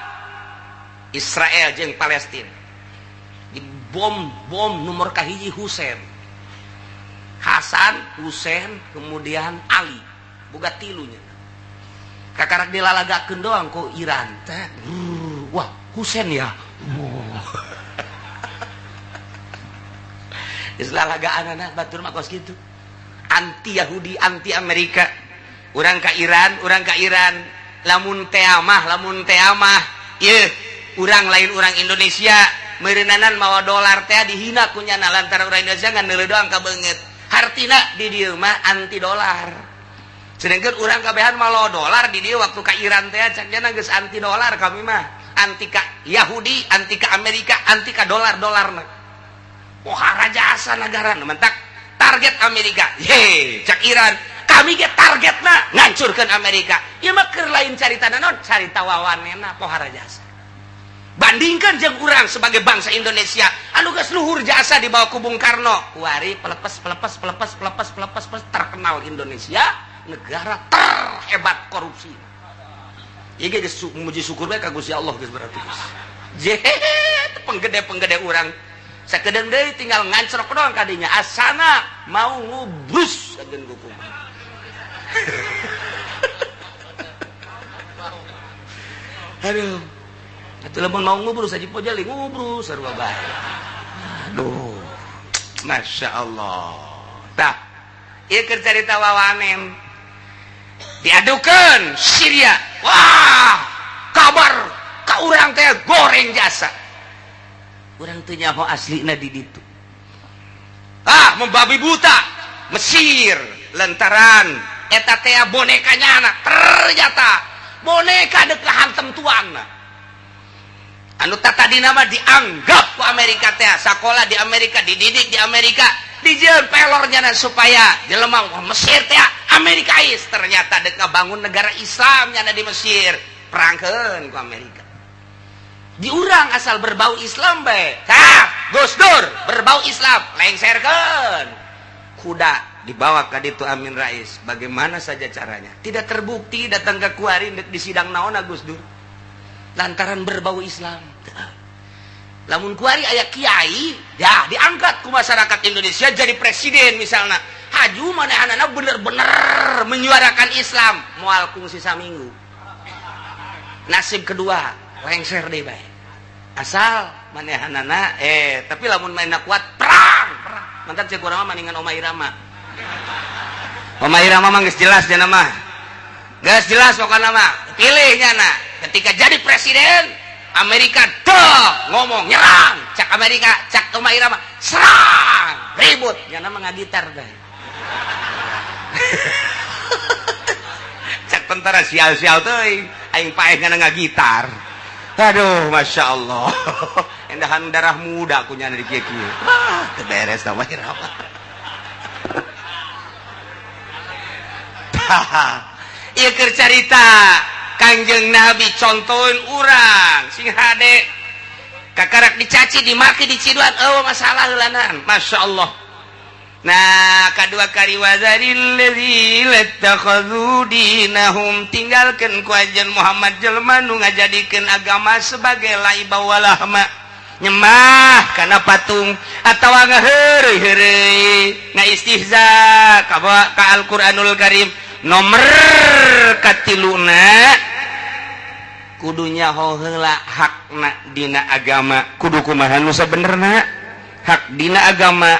Israel jeung Palestina. Bom nomor kahiji Husain, Hasan, Husain, kemudian Ali, boga tilunya. Kakarak dilalagakeun doang ku Iran teh. Wah, Husain ya. Dilalagaanana batur mah kos kitu. anti Yahudi anti Amerika urang ka Iran lamun teamah urang lain orang Indonesia meureunanan mawa dolar teh dihina kunyana lantaran urang Indonesia ngan neuleuh doang kabeungeut hartina di dieu mah anti dolar sedangkan urang kabehan mawa dolar di dieu waktu ka Iran teh cakna geus anti dolar kami mah anti ka Yahudi anti ka Amerika anti ka dolarna pohara jasa negara mentak target Amerika cak Iran kami ge targetna ngancurkeun Amerika ieu mah keur lain carita naon carita wawanena pohara jasa bandingkan jeung urang sebagai bangsa Indonesia anu geus luhur jasa di bawah ku Bung Karno kuari pelepes terkenal Indonesia negara terhebat korupsi ieu geus muji syukur bae ka Gusti Allah geus berarti geus penggede urang sakedeung deui tinggal ngancrok doang kadinya asana mau ngubrus sageun hukum aduh atuh lamun mau ngubrus aja pojali ngubrus sarua bae aduh Masya Allah tah ieu keur carita wawanen diadukeun Syria wah kabar ka urang teh goreng jasa urang teu nyaho aslina di ditu membabi buta Mesir lantaran eta teh bonekanya anak ternyata boneka deuk hantem tuanna anu tadina mah dianggap ku Amerika teh sakola di Amerika dididik di Amerika dijieun pelornya supaya jelema Mesir teh Amerikais ternyata deuk ngabangun negara Islam nya di Mesir perangkeun ku Amerika diurang asal berbau Islam bae Gus Dur berbau Islam lengserkeun kuda dibawa ke ditu Amin Rais bagaimana saja caranya tidak terbukti datang ke kuari di sidang naon Gus Dur lantaran berbau Islam lamun kuari aya kiai ya diangkat ku masyarakat Indonesia jadi presiden misalnya haju manehanana bener-bener menyuarakan Islam moal kungsi saminggu nasib kedua lengser deh bae asal manehanana tapi lamun mainna kuat perang mantan cek urang mah maningan Oma Irama mah geus jelas cenah mah geus jelas pokona mah pilihnya na ketika jadi presiden Amerika ngomong nyerang cak Amerika cak Oma Irama serang ribut nya mah ngagitar bae cak tentara sial-sial teuing aing paehna ngagitar aduh Masya Allah endahan darah muda kunya di kieu beres sama Irama ieu keur carita Kangjeng Nabi contohin urang sing hade kakarak dicaci dimaki diciduan masalah heulanan Masya Allah nah kadua kari wazaril ladzina takhadhu dinahum tinggalkeun ku ajen Muhammad jelema nu ngajadikeun agama sebagai laiba walahma nyembah kana patung atawa ngaheureuy ngaistihza ka Al-Qur'anul Karim nomor katiluna kudunya heula hakna dina agama kudu kumaha nu sabenerna hak dina agama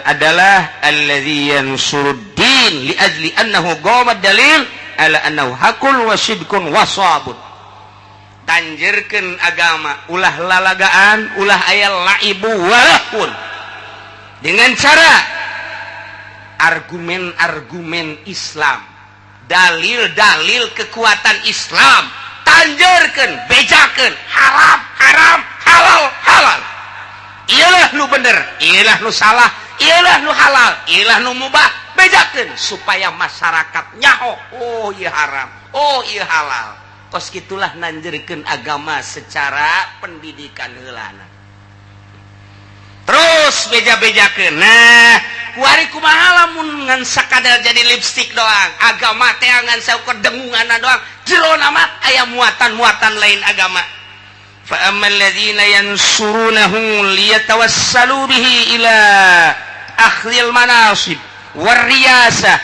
adalah allazi yansuruddin li ajli annahu qawmad dalil ala annahu hakul wa sidqun wa sawabun tanjerkeun agama ulah lalagaan ulah aya laibu walahun dengan cara argumen-argumen Islam dalil-dalil kekuatan Islam tanjerkeun bejakeun haram haram halal halal ialah nu bener ialah nu salah ialah nu halal ialah nu mubah bejakeun supaya masyarakat nyaho oh ieu haram oh ieu halal tos kitulah nanjerkeun agama secara pendidikan heulana terus beja-bejakeun nah kuari kumaha lamun ngan sakadar jadi lipstik doang agama teh ngan saukur dengunganna doang jerona mah aya muatan-muatan lain agama fa ammal ladzina yansurunahu liyatawassalu bihi ila akhdhil manasib warriyasah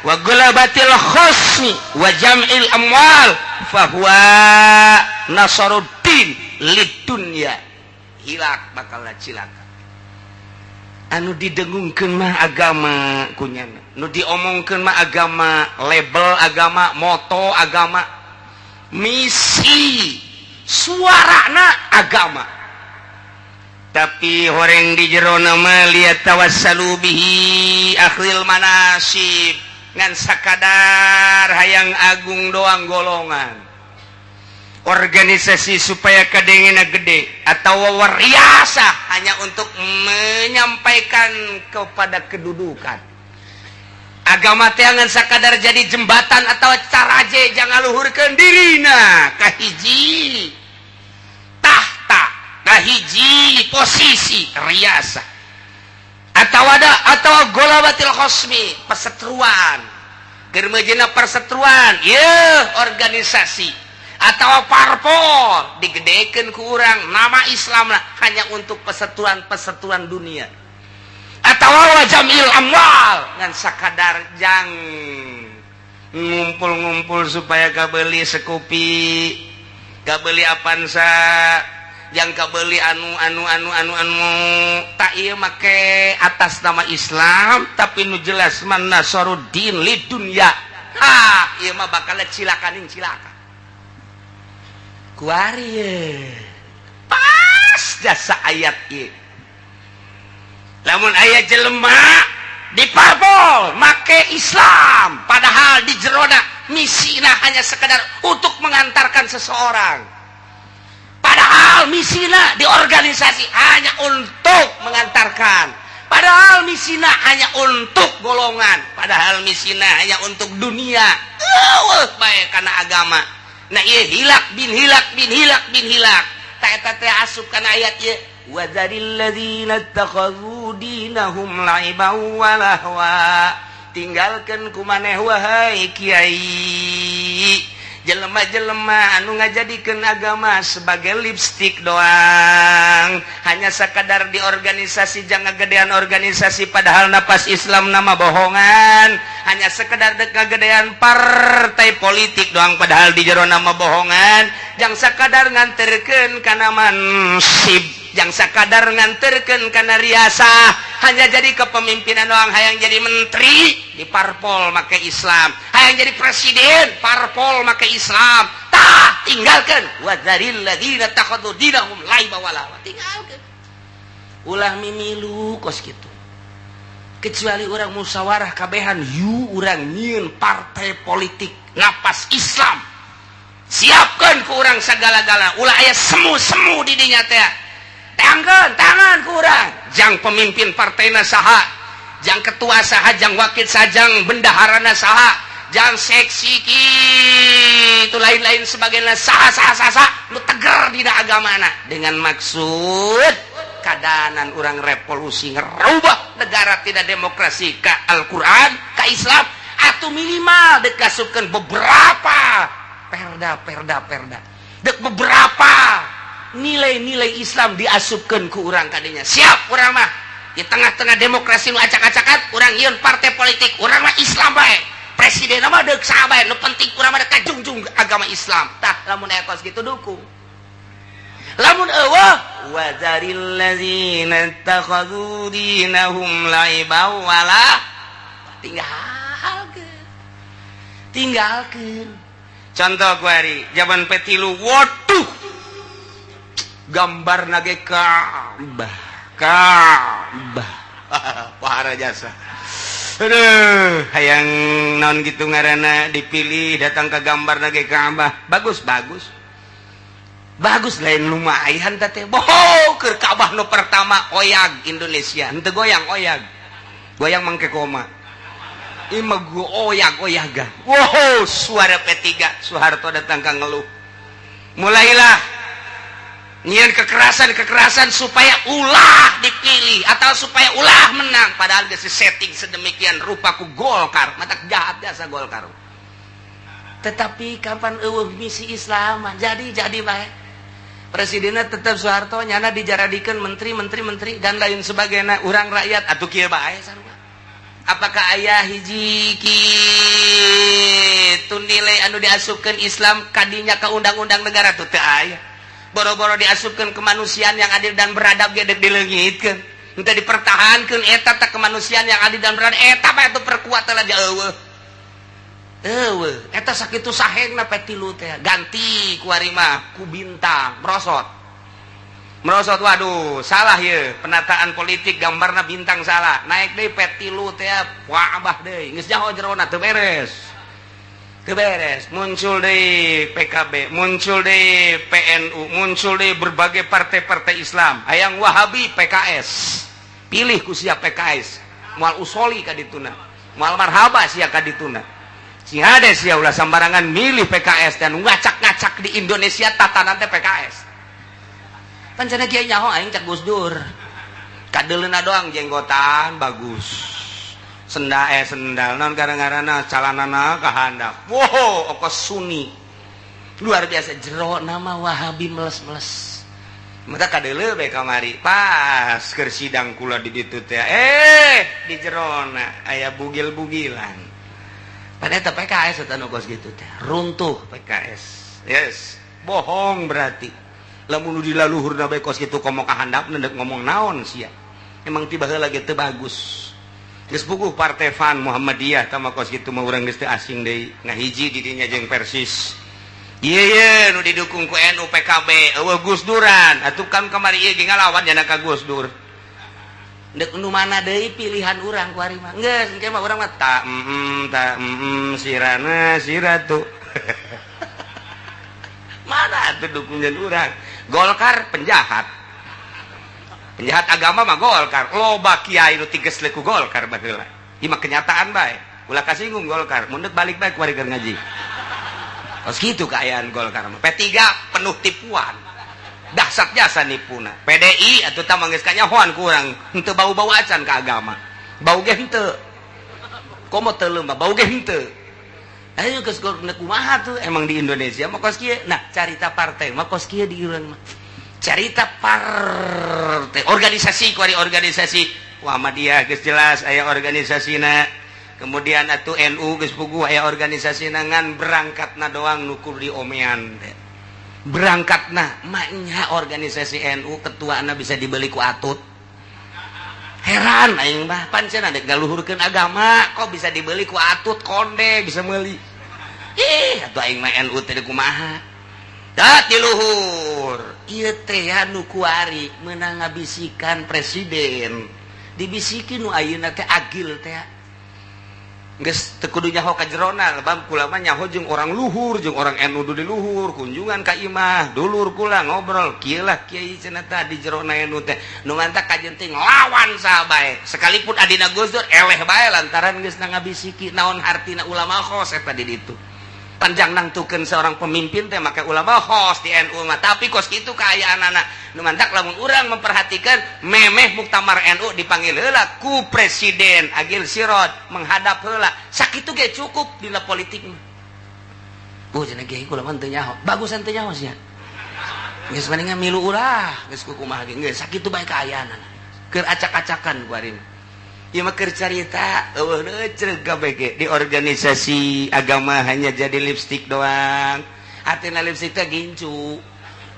wa gulabatil khasmi wa jam'il amwal fa huwa nasaruddin lidunya hilak bakal cilaka anu didengungkeun mah agama kunyana nu diomongkeun mah agama, label agama, moto agama, misi suarana agama, tapi horeng di jero nama liat tawassalu bihi akhlil manasib ngan sakadar hayang agung doang golongan organisasi supaya kadengina gede atau wariasa hanya untuk menyampaikan kepada kedudukan agama teh ngan sakadar jadi jembatan atau caraje jangan luhurkeun dirina kahiji tahta kahiji posisi riasa atau golabatil khosmi perseteruan germejena perseteruan organisasi atau parpol digedekeun ku urang nama Islam lah hanya untuk perseteruan dunia atau wajamil amwal ngan sakadar jang ngumpul-ngumpul supaya kabeli sekupi kabeli apansa yang kabeli anu tak iya make atas nama Islam tapi nu jelas man nasaruddin li dunya iya mah bakal cilakanin cilaka kuari pas jasa ayat ieu lamun aya jelema di parpol make Islam padahal di jerona misina hanya sekedar untuk mengantarkan seseorang padahal misina di organisasi hanya untuk mengantarkan padahal misina hanya untuk golongan padahal misina hanya untuk dunia baik karena agama nah iya hilak bin hilak tak asup kana ayat ieu wadzaril ladzina takhadhu dinahum la'iban wa lahwa tinggalkeun kumaneh wahai kiai jelema-jelema anu ngajadikeun agama sebagai lipstik doang hanya sekadar di organisasi jangan gedean organisasi padahal napas Islam nama bohongan hanya sekedar kegedean partai politik doang padahal di jero nama bohongan jangan sekadar nganterkeun kana mansib jangan sekadar nganterkeun kana riasah hanya jadi kepemimpinan doang hayang jadi menteri di parpol make Islam hayang jadi presiden parpol make Islam tah tinggalkan wadzaril ladzina takhadhu dinahum laiba wala tinggalkan ulah mimilu kos kitu kecuali orang musyawarah kabehan yu urang nyieun partai politik napas Islam siapkan ku urang sagala-galana ulah aya semu-semu di dinya teh tangan ku urang jang pemimpin partaina saha jang ketua saha jang wakil saha jang bendaharana saha jang seksi kitu lain-lain sebagainya saha lu tegar dina agamana dengan maksud kadanan urang revolusi ngerubah negara tidak demokrasi ka Al-Quran ka Islam atau minimal dikasupkan beberapa perda dek beberapa nilai-nilai Islam diasupkan ke urang kadinya siap urang mah di tengah-tengah demokrasi nu acak-acakan urang nyieun partai politik urang mah Islam bae presiden mah deuk saha bae nu penting urang mah kajungjung agama Islam tah lamun aya kos kitu dukung lamun eueuh wadzaril ladzina takhadhu dinahum laiban wala tinggalkeun contoh kuari zaman petilu waduh gambar nage Ka'bah pahara jasa aduh hayang naon gitu ngaranna dipilih datang ke gambar nage Ka'bah bagus lain lumayan teh boh keur Ka'bah nu pertama oyag Indonesia henteu goyang mangke koma ieu mah oyag-oyagan wow suara P3 Soeharto datang ka ngeluh mulailah nyian kekerasan supaya ulah dipilih atau supaya ulah menang padahal geus setting sedemikian rupa ku Golkar matak jahat jasa Golkar tetapi kapan eueuh misi Islam jadi bae presidenna tetep Soeharto nyana dijaradikeun menteri dan lain sebagainya urang rakyat atuh kieu bae sarua apakah aya hiji kitu nilai anu diasupkeun Islam kadinya ka undang-undang negara tuh teu aya boro-boro diasupkan kemanusiaan yang adil dan beradab gedek dileungitkeun minta dipertahankan eta tak kemanusiaan yang adil dan beradil eta mah itu perkuatan aja eta sakitu sahengna petilu teh ganti ku ari mah ku bintang merosot waduh salah ya penataan politik gambarna bintang salah naik deui petilu teh wabah deui geus jaho jerona teu beres muncul deui PKB muncul deui PNU muncul deui berbagai partai-partai Islam hayang Wahabi PKS pilih ku sia PKS moal usoli ka dituna moal marhaba sia ka dituna si hade sia ulah sambarangan milih PKS dan ngacak-ngacak di Indonesia tatanan teh PKS pancena kieu nyaho aing cak Gus Dur kadeleuna doang jenggotan bagus sendal non gara-garana calanana kahandap wow ongkos Sunni luar biasa jero nama Wahabi meles-meles mata kadeuleu bae kamari pas keur sidang kula di ditu teh di jerona aya bugil-bugilan pada eta PKS eta nu kos kitu teh runtuh PKS yes bohong berarti lamun nu dilaluhurna bae kos kitu komo kahandapna deuk ngomong naon sia emang tiba heula ge teu bagus. Geus puguh partai FAN Muhammadiyah tama kos kitu mah urang geus teu asing deui ngahiji di dinya jeung Persis. Ieu nu didukung ku NU PKB eueuh Gus Duran atuh kan kamari ieu ge ngalawan nya ka Gus Dur. Deuk nu mana deui pilihan urang ku ari mah. Geus engke mah urang mah ta sirana siratu. Mana atuh dukungan urang? Golkar penjahat agama mah Golkar loba kiai nu tiges leku Golkar baheula ieu mah kenyataan bae ulah kasinggung Golkar mun deuk balik bae ku ari keur ngaji tos kitu kaayaan Golkar mah P3 penuh tipuan dahsyat jasa nipuna PDI atuh tah mah geus kanyahoan ku urang henteu bau-bau acan ka agama bau ge henteu komo teu leumbah bau ge henteu ayo geus kumaha tuh emang di Indonesia mah kos kieu nah carita partai mah kos kieu di urang mah carita partai organisasi kuari organisasi Muhammadiyah geus jelas aya organisasina kemudian atuh NU geus puguh aya organisasina ngan berangkatna doang nukur di omean berangkatna maknya organisasi NU ketuana bisa dibeli ku atut heran aing mah pancen adek galuhurkeun agama kok bisa dibeli ku atut konde bisa meuli atuh aing mah NU teh kumaha dah di luhur ieu teh anu kuari meunang ngabisikan presiden dibisiki nu ayeuna teh agil teh geus teu kudu nyaho ka jerona bang kula mah nyaho jeung orang luhur jeung orang NU di luhur kunjungan ka imah dulur kula ngobrol kieu lah kiai cenah tah di jerona NU teh nu mantap kajenting lawan saha bae sekalipun adina Gus Dur eleh bae lantaran geus ngabisiki naon hartina ulama khos eta di ditu panjang nangtukeun seorang pemimpin teh make ulama host di NU mah tapi kos kitu kaayaanana nu mantak lamun urang memperhatikan memeh muktamar NU dipanggil heula ku presiden Agil Sirot menghadap heula sakitu ge cukup dina politik mah cenah ge kula mah teu nyaho bagusan teu nyaho sia geus mendingan milu ulah geus kumaha ge geus sakitu bae kaayaanana keur acak-acakan ku ari ieu mah keur carita eueuh ceureuh kabeh di organisasi agama hanya jadi lipstik doang artina lipstik teh gincu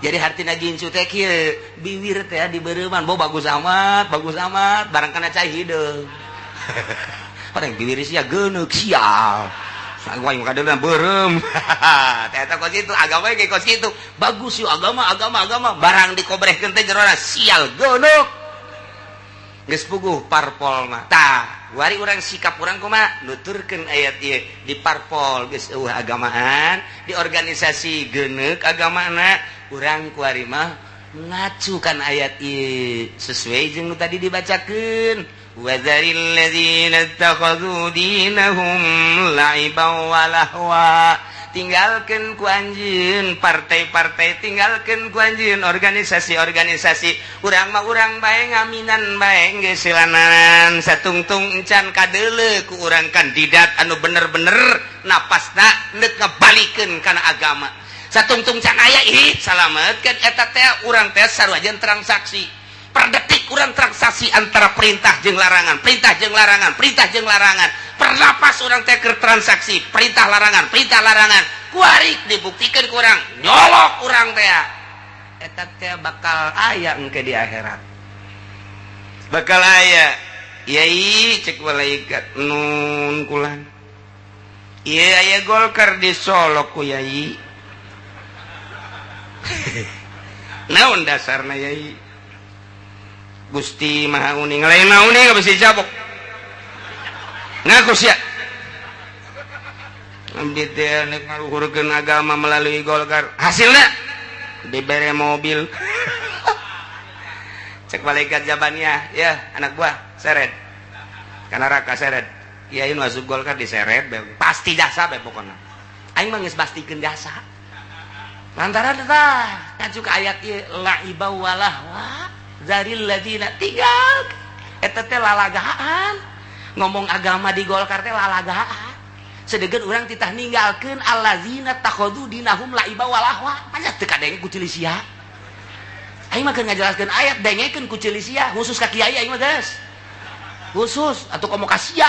jadi hartina gincu teh kieu bibir teh dibeureumman bagus amat barang kana cai hideung orang bibir sia geuneuk sial sagoy mah kadeuna beureum teh eta kos kitu agama ge kos kitu bagus yuk agama barang dikobrehkeun teh jerona sial geuneuk geus puguh parpol mah tah wari urang sikap urang kumaha nuturkeun ayat ieu di parpol geus eueuh agamaan di organisasi geuneuk agamana urang kuari mah ngacukan ayat ieu sesuai jeung nu tadi dibacakeun wa dzaril ladzina ittakhadhu dinahum la'iban wa lahwa tinggalkeun ku anjeun partai-partai tinggalkeun ku anjeun organisasi-organisasi urang mah urang bae ngaminan bae geus silanan satungtung encan kadeuleu ku urang kandidat anu bener-bener napasna neuk ngabalikeun kana agama satungtung can aya ih salametkeun eta teh urang teh saruajeun transaksi per detik urang transaksi antara perintah jeung larangan per napas urang teh keur transaksi perintah larangan kuarik dibuktikan kurang nyolok urang teh eta teh bakal aya engke di akhirat bakal aya yai cek malaikat nun kulan iya aya Golkar di Solo ku yai naon dasarna yai Gusti Maha Uning lain naon nih gak bisa jabok ngaku sia ambil teh nek ngaluhurkeun agama melalui Golkar hasilnya dibere mobil cek malaikat jabannya ya anak buah seret karena raka seret kiai masuk Golkar diseret pasti jasa be pokona aing mah geus pastikeun jasa lantaran tah ngacu ka ayat ieu la iba walahwa zaril ladina tinggal eta teh lalagahan ngomong agama di Golkar teh lalagahan sedegeun urang titah ninggalkeun allazina takhadu dinahum la iba walahwa anya teu kadenge ku cilisia aing mah keur ngajelaskeun ayat dengekeun ku cilisia khusus ka kiai aing mah geus khusus atau komo ka sia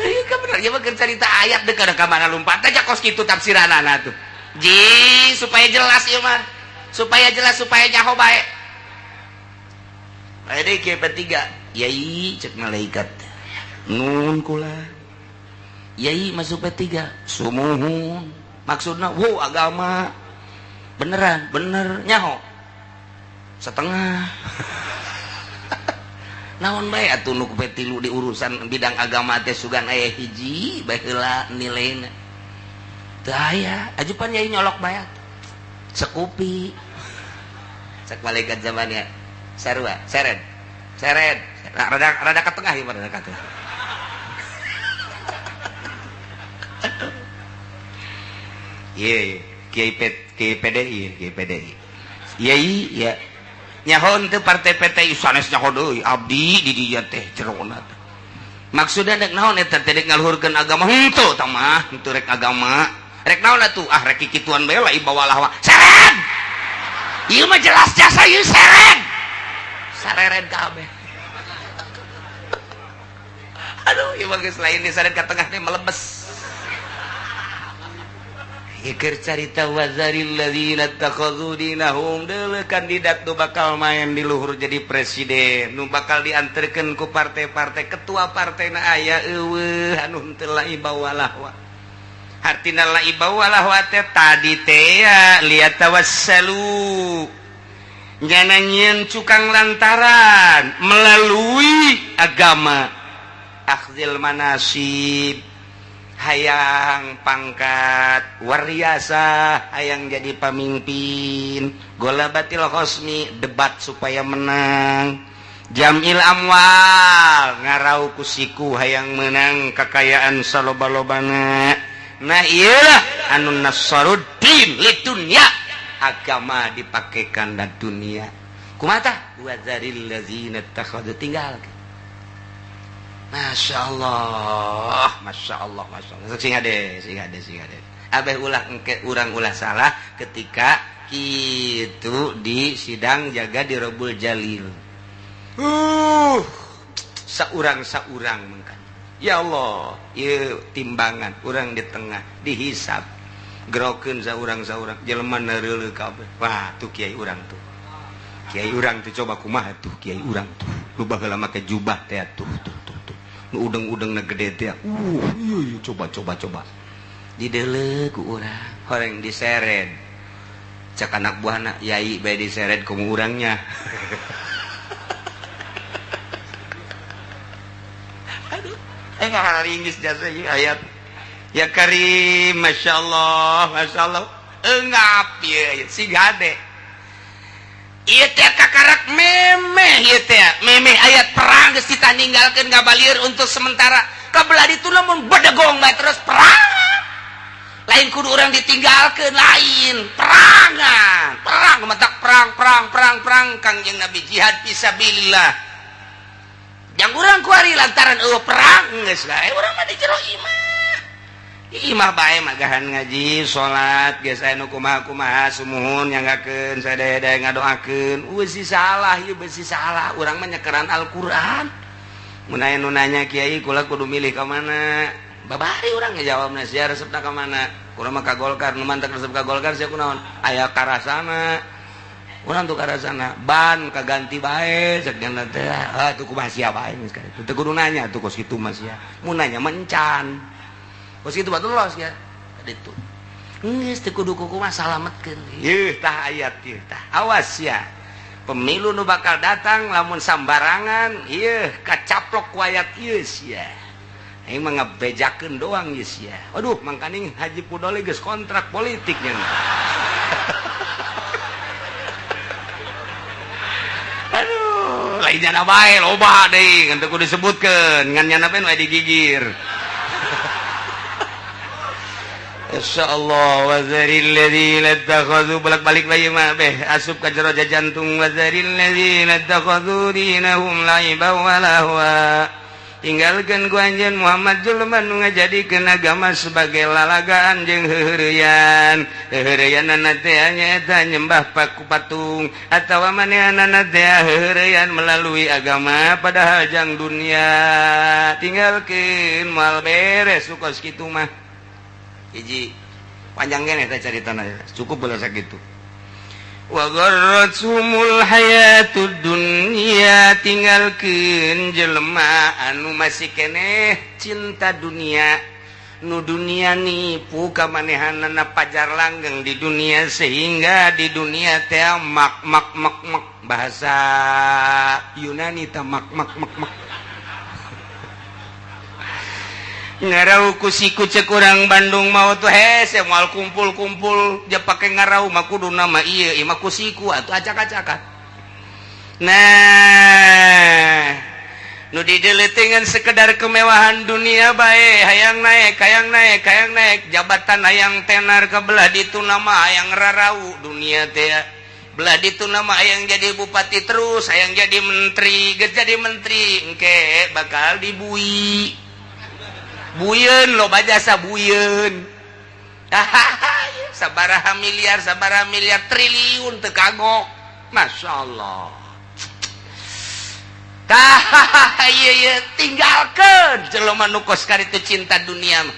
ieu ka bener ieu mah keur carita ayat deuk ka mana lumpat aja kos kitu tafsiranana tuh ji supaya jelas ieu mah supaya jelas supaya nyaho bae aya deui kieu petiga yai cek malaikat nun kula yai masuk P3 sumuhun maksudna wow agama beneran bener nyaho setengah naon bae atuh nu P3 di urusan bidang agama teh sugan aya hiji bae heula nilaina teu aya ajupan yai nyolok bae sekupi cek malaikat zamannya sarua seret rada ka tengah ieu rada ka tengah iya kiai PDI yai ya nyaho teu partai PTI sanes nyaho deui abdi di dieu teh jerona maksudna rek naon eta teh rek ngaluhurkeun agama henteu tah mah henteu rek agama rek naon atuh ah rek kikituan bae lah ibawalah seren ieu mah jelas jasa ieu seren sareren kabeh aduh ieu mah geus lain di saren ka tengah teh melebes ikir carita wazaril ladzina takhadhu dinahum deuleu kandidat nu bakal main di luhur jadi presiden nu bakal dianterkeun ku partai-partai ketua partaina aya eueuh anu teu laiba walahwa artina laiba walahwa teh tadi teh ya liat tawassalu nyana nyieun cukang lantaran melalui agama akhdil manasib hayang pangkat wariasa hayang jadi pamimpin golabatil khosmi debat supaya menang jamil amwal ngarau kusiku hayang menang kekayaan saloba-lobana nah iyalah anu nasaruddin lidunya agama dipakekan dan dunia kumata wazaril ladzina takhadhu tinggal Masya Allah, Masya Allah, Masya Allah. Sing hade. Abah ulah engke urang ulah salah ketika itu di sidang jaga di Robul Jalil. Saurang mengkan. Ya Allah, ieu timbangan urang di tengah dihisab. Gerokeun saurang jelema neureuleuh kabeh. Wah, tuh kiai urang tuh. Kiai urang tuh coba kumaha tuh kiai urang tuh. Lu baheula make jubah teh tuh. Udeng-udeng na gede teh iya coba dideuleuh ku urang horeng diseret cak anak buahna yai bae diseret ku urangnya aduh ngaringis jasa ieu ayat ya karim masyaallah eungap ieu si gade ieu teh kakarak memeh ieu teh memeh ayat perang geus ditaninggalkeun ngabalieur untuk sementara kabelah ditu lamun bedegong bae terus perang lain kudu urang ditinggalkeun lain perang matak perang Kangjeng Nabi jihad fisabilillah jang urang kuari lantaran perang geus bae urang mah di jero imah bae magahan ngaji salat geus aya nu kumaha sumuhun nyanggakeun sadaya ngadoakeun beusi salah urang mah nyekeran Al-Qur'an mun aya nu nanya kiai kula kudu milih ka mana babari urang ngejawabna sia resepna ka mana urang mah ka Golkar nu mantek resep ka Golkar sia kunaon aya karasana urang tuh karasana ban kaganti bae sagana teh tuh kumaha sia bae geus ka teu kudu nanya tuh kos kitu mah sia mun nanya mencan kos kitu batur los ya ditu geus teu kudu kumaha salametkeun yeuh tah ayat ieu tah awas ya pemilu nu bakal datang lamun sambarangan ieu kacaplok ku ayat ieu sia aing mah ngabejakeun doang geus ya aduh mangkaning Haji Pudole geus kontrak politiknya aduh lain nyana bae loba deui ngan teu kudu disebutkeun ngan nyana bae nu aya digigir insyaallah wa zaril ladzina takhadhu bolak-balik bae mah beh asup ka jero jantung wa zaril ladzina takhadhu dinahum laiba wa lahwa tinggalkeun ku anjeun Muhammad jelema nu ngajadikeun agama sebagai lalagaan jeung heureuyan heureuyanna teh nyaeta nyembah paku patung atawa manehanana teh heureuyan melalui agama padahal jang dunia tinggalkeun moal beres sukos kitu mah hiji panjang keneh teh caritana cukup beula sakitu wa gharratsumul hayatud dunya tinggalkeun jelema anu masih keneh cinta dunia nu dunia nipu ka manehanana pajar langgeng di dunia sehingga di dunia teh mak bahasa Yunani teh mak ngarau ku siku cek urang Bandung mau tuh hese moal kumpul-kumpul dia pake ngarau mah kudu nama ieu mah ku siku atuh acak-acakan nah nu dideleuteungan sekedar kemewahan dunia bae hayang naik jabatan hayang tenar ka belah ditu nama hayang rarau dunia teh belah ditu nama hayang jadi bupati terus hayang jadi menteri geus jadi menteri engke bakal dibui buyeun loba jasa buyeun sabaraha miliar triliun teu kagok masyaallah ieu tinggalkeun jelema nu kos karitu cinta dunia mah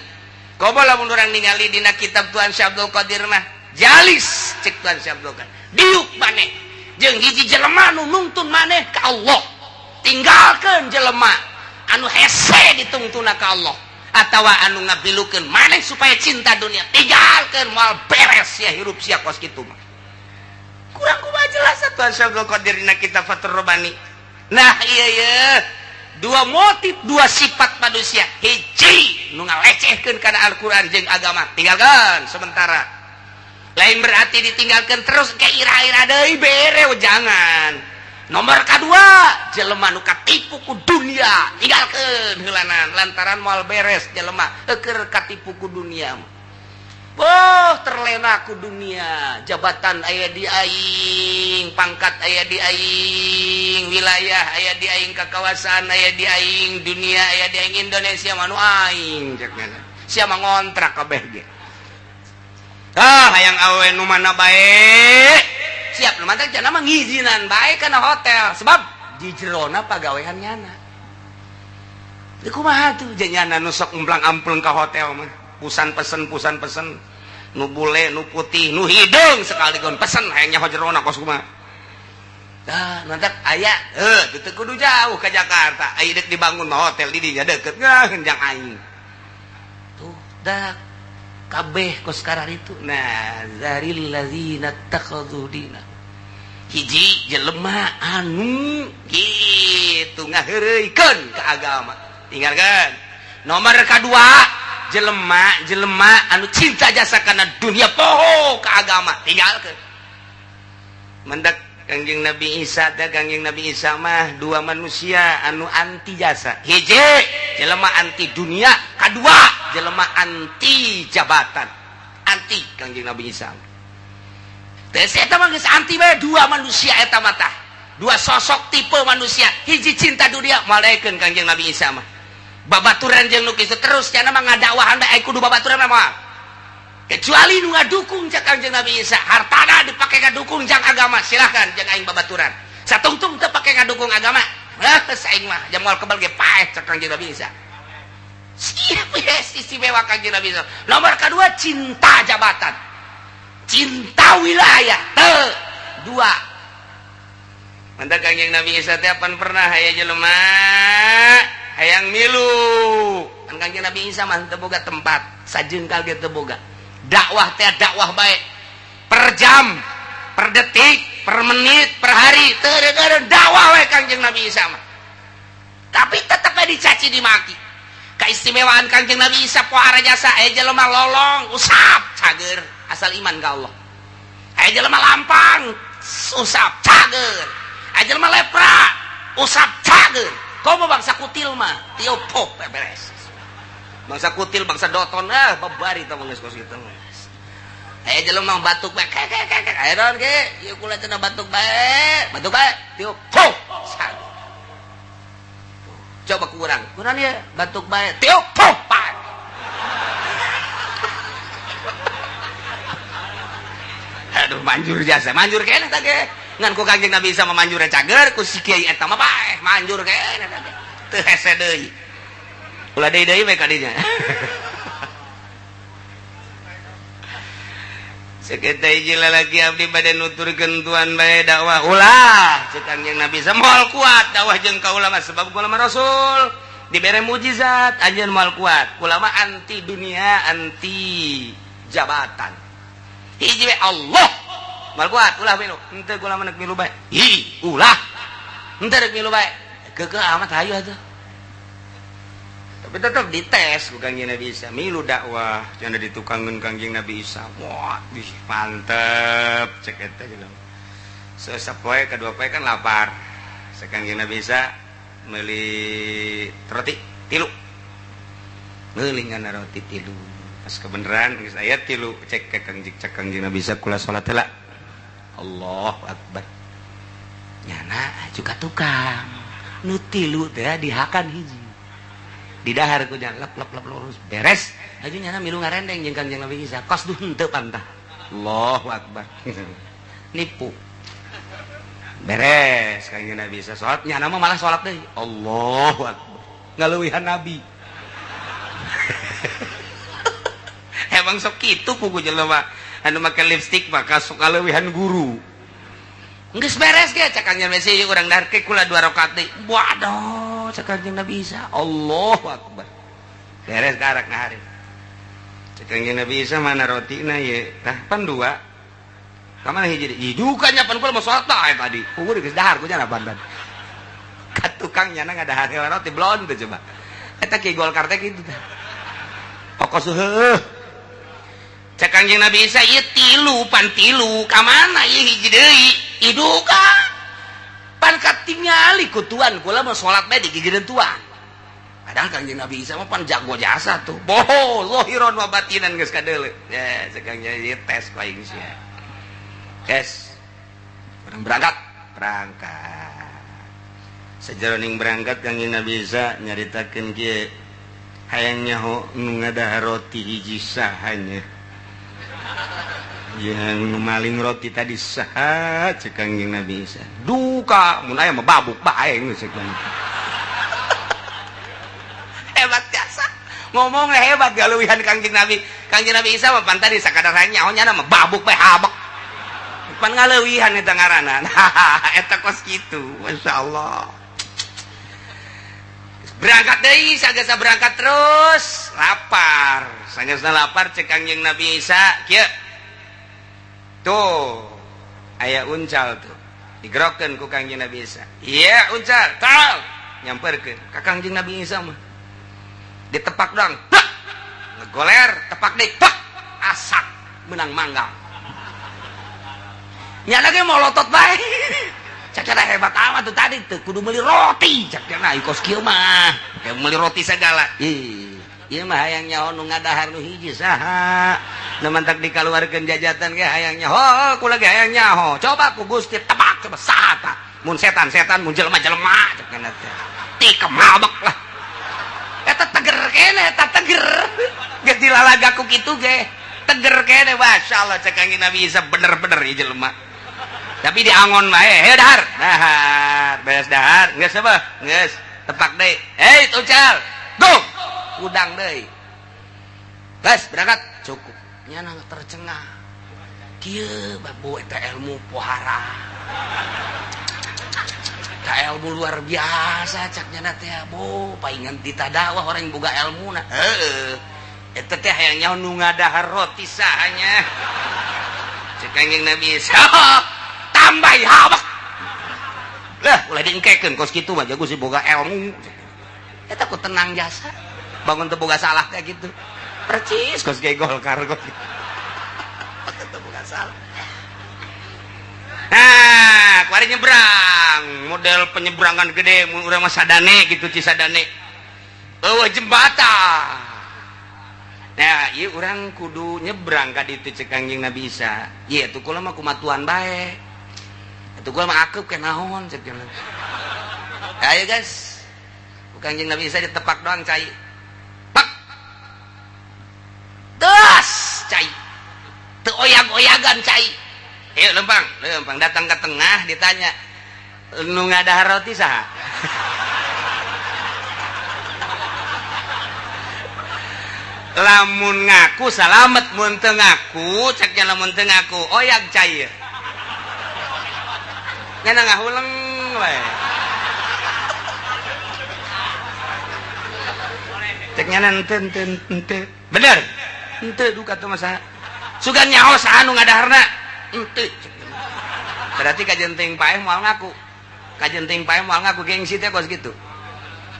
komo lamun urang ningali dina kitab Tuan Syekh Abdul Qadir mah jalis cek Tuan Syekh Abdul Qadir diuk maneh jeung hiji jelema nu nuntun maneh ka Allah tinggalkeun jelema anu hese ditungtuna ka Allah atawa anu ngabilukeun maneh supaya cinta dunia tinggalkeun moal beres ya hirup sia kos kitu mah kurang kumaha jelas Tuan Syekh Abdul Qadir dina kitab Fathur Rabbani nah iya dua motif dua sifat manusia hiji nu ngalecehkeun kana Al-Qur'an jeung agama tinggalkeun sementara lain berarti ditinggalkeun terus ke ira-ira deui bere jangan nomor kedua jelema nu katipu ku dunia tinggalkeun heulanan lantaran moal beres jelema keur katipu ku dunia terlena ku dunia jabatan aya di aing pangkat aya di aing wilayah aya di aing kakawasan aya di aing dunia aya di aing Indonesia manu aing sia mah ngontrak kabeh ge hayang awe nu mana bae siap nu mantap cenah mah ngizinan bae kana hotel sebab di jerona pagawean nyana teu kumaha tuh nyana nu sok umplang-ampleung ka hotel mah pusan pesen nu bule nu putih nu hidung sekaligus pesen hayang nyaho jerona kos kumaha mantap aya teu kudu jauh ka Jakarta aya deuk dibangun mah hotel di dinya deukeut henjang aing tuh dak kabeh kos karar itu nah zaril ladzina takhadhu dina hiji jelema anu gitu ngaheureuykeun ka agama tinggalkeun nomor kedua jelema anu cinta jasa kana dunia poho ka agama tinggalkeun mendak Kangjeng Nabi Isa mah dua manusia anu anti jasa hiji jelema anti dunia kedua jelema anti jabatan anti Kangjeng Nabi Isa teh eta mah geus anti bae dua manusia eta mah tah dua sosok tipe manusia hiji cinta dunia malaikeun Kangjeng Nabi Isa mah babaturan jeung nu kitu terus cenah mah ngadakwahan bae kudu babaturan mah kecuali nu ngadukung cak Kangjeng Nabi Isa hartana dipake ngadukung jang agama silahkan jang aing babaturan satungtung teu pake ngadukung agama saing mah jam moal kebal ge paeh cak Kangjeng Nabi Isa istimewa Kanjeng Nabi. Nomor kedua cinta jabatan, cinta wilayah. Dua. Mantap Kanjeng Nabi Isa teh pan pernah aya jelema hayang milu. Kan Kanjeng Nabi Isa mah teu boga tempat, sajengkal ge teu boga. Dakwah teh dakwah bae. Per jam, per detik, per menit, per hari, teu dakwah we Kanjeng Nabi Isa mah. Tapi tetep dicaci dimaki. Keistimewaan Kanjeng Nabi Isa pohara jasa aya jelema lolong usap cager asal iman ka Allah. Aya jelema lampang usap cager. Aya jelema lepra usap cager. Komo bangsa kutil mah tiupuk beres. Bangsa kutil bangsa doton babari tah geus kos kitu. Aya jelema batuk bae aya naon ge ieu kula cenah batuk bae tiupuk cager. Coba kurang ya batuk bae tiup popan. Aduh manjur jasa manjur kene tah ge ngan ku Kanjeng Nabi Isa manjur cager ku si kiai eta mah bae manjur kene tah ge teu hese deui ulah deui we ka dinya. Saketa hiji lalaki abdi bade nuturkeun tuan bae dakwah ulah cek Kanjeng Nabi Isa moal kuat dakwah jeung ka ulama sebab ulama Rasul dibere mukjizat anjeun moal kuat ulama anti dunia anti jabatan hiji we Allah moal kuat ulah milu henteu ulama neuk milu bae ulah henteu rek milu bae keukeuh amat hayu atuh tapi tetap dites ku Kanjeng Nabi Isa milu dakwah cenah ditukangkeun Kanjeng Nabi Isa wah mantep cek eta jelema sapoe kadua poe kan lapar cek Kanjeng Nabi Isa meuli roti 3 ngeulingan roti 3 pas kebenaran geus aya 3 cek Kanjeng Nabi Isa kula salat heula Allahu Akbar nyana juga tukang nu 3 teh dihakan hiji di dahar ku jangan lep lurus beres aja nyana milu ngarendeng jeung Kanjeng Nabi Isa kos duh henteu pantah Allahu Akbar nipu beres Kanjeng Nabi Isa salat nyana mah malah salat deui Allahu Akbar ngaleuwihan Nabi. Emang sok kitu pugu jelema anu make lipstik maka sok ngaleuwihan guru geus beres ge cak Kanjeng Nabi Isa urang dahar ke kula 2 rakaat deui waduh cak Kanjeng Nabi Isa Allahu Akbar beres karak ngahari cak Kanjeng Nabi Isa mana rotina ye tah pan 2 ka mana hiji juga nya pan kula mah salat tadi puguh geus dahar ku nya pandan ka tukang nya ngadahar roti blon teh coba eta ki Golkar teh kitu tah pokos heuh cak Kanjeng Nabi Isa ieu 3 pan 3 ka mana ieu hiji deui iduka pan katingali ku tuan kula mah salat bae di gigireun tuan padahal Kanjeng Nabi Isa mah pan jago jasa tuh boho zahiran wa batinan geus kadeuleu ya sekarang ieu tes ku aing sia tes urang berangkat sajeroning berangkat Kanjeng Nabi Isa nyaritakeun kieu hayang nyaho nu ngadahar roti hiji sahanya yang maling roti tadi saha cek Kanjeng Nabi Isa duka mun aya mah babuk bae geus cek hebat jasa ngomong hebat galeuwihan Kanjeng Nabi Isa mah pan tadi sakadar nyaho nya mah babuk bae habek pan ngaleuwihan eta ngaranna eta kos kitu masyaallah berangkat deui sagasa berangkat terus lapar sagasa lapar cek Kanjeng Nabi Isa kieu tuh aya uncal tuh digerokeun ku Kanjeng Nabi Isa iya uncal tal nyamperkeun ka Kanjeng Nabi Isa mah ditepak dong ngegoler tepak deui asak menang manggang nya lagi molotot bae cakana hebat amat tuh tadi tuh kudu meuli roti cakana ikos kieu mah kayak meuli roti segala ieu mah hayang nyaho nu ngadahar nu hiji saha nu mantak dikaluarkeun jajatan ge hayang nyaho kula ge hayang nyaho coba ku Gusti tebak coba saha mun setan mun jelema-jelema cakana teh ti kemabek lah eta teger kene eta teger geus dilalagaku kitu ge teger kene masyaallah cek Kanjeng Nabi Isa bener-bener ieu jelema tapi diangon bae heuh dahar beres dahar geus apa geus tepak deui hei tucal go udang deui. Guys, berangkat cukup. Nya tercengah. Kieu babu eta ilmu pohara. Ka ilmu luar biasa caknya teh abo, paingan ditadawah orang boga ilmuna. Heeh. Eta teh hayang nyaho nu ngadahar roti sahanya. Cek Kangjeng Nabi tambah habak. Lah, ulah diengkekeun kos kitu mah jago si boga ilmu. Eta ku tenang jasa. Bangun teu boga salah kayak gitu. Percis kos ge Golkar kos. Teu boga salah. Nah, kemarin nyebrang, model penyeberangan gede, urang mah sadane gitu Cisadane. Eueuh jembatan. Nah, ieu urang kudu nyebrang ka ditu cek Kangjeng Nabi Isa. Ieu atuh kula mah kumatuan bae. Atuh kula mah akeup ke naon cek Kangjeng. Ayo guys. Kangjeng Nabi Isa ditepak doang cai. Pak. Das cai. Teu oyag-oyagan cai. Lempang datang ke tengah ditanya nu ngadahar roti saha. Lamun ngaku salamet, mun teu ngaku ceknya lamun teu ngaku oyag cair. Ngana ngahuleng we. Ceknya ente. Bener. Ente duka teu masaha. Sugan nyaos anu ngadaharna. Ente. Berarti kajenteng paeh moal ngaku. Kajenteng paeh moal ngaku gengsi teh kos kitu.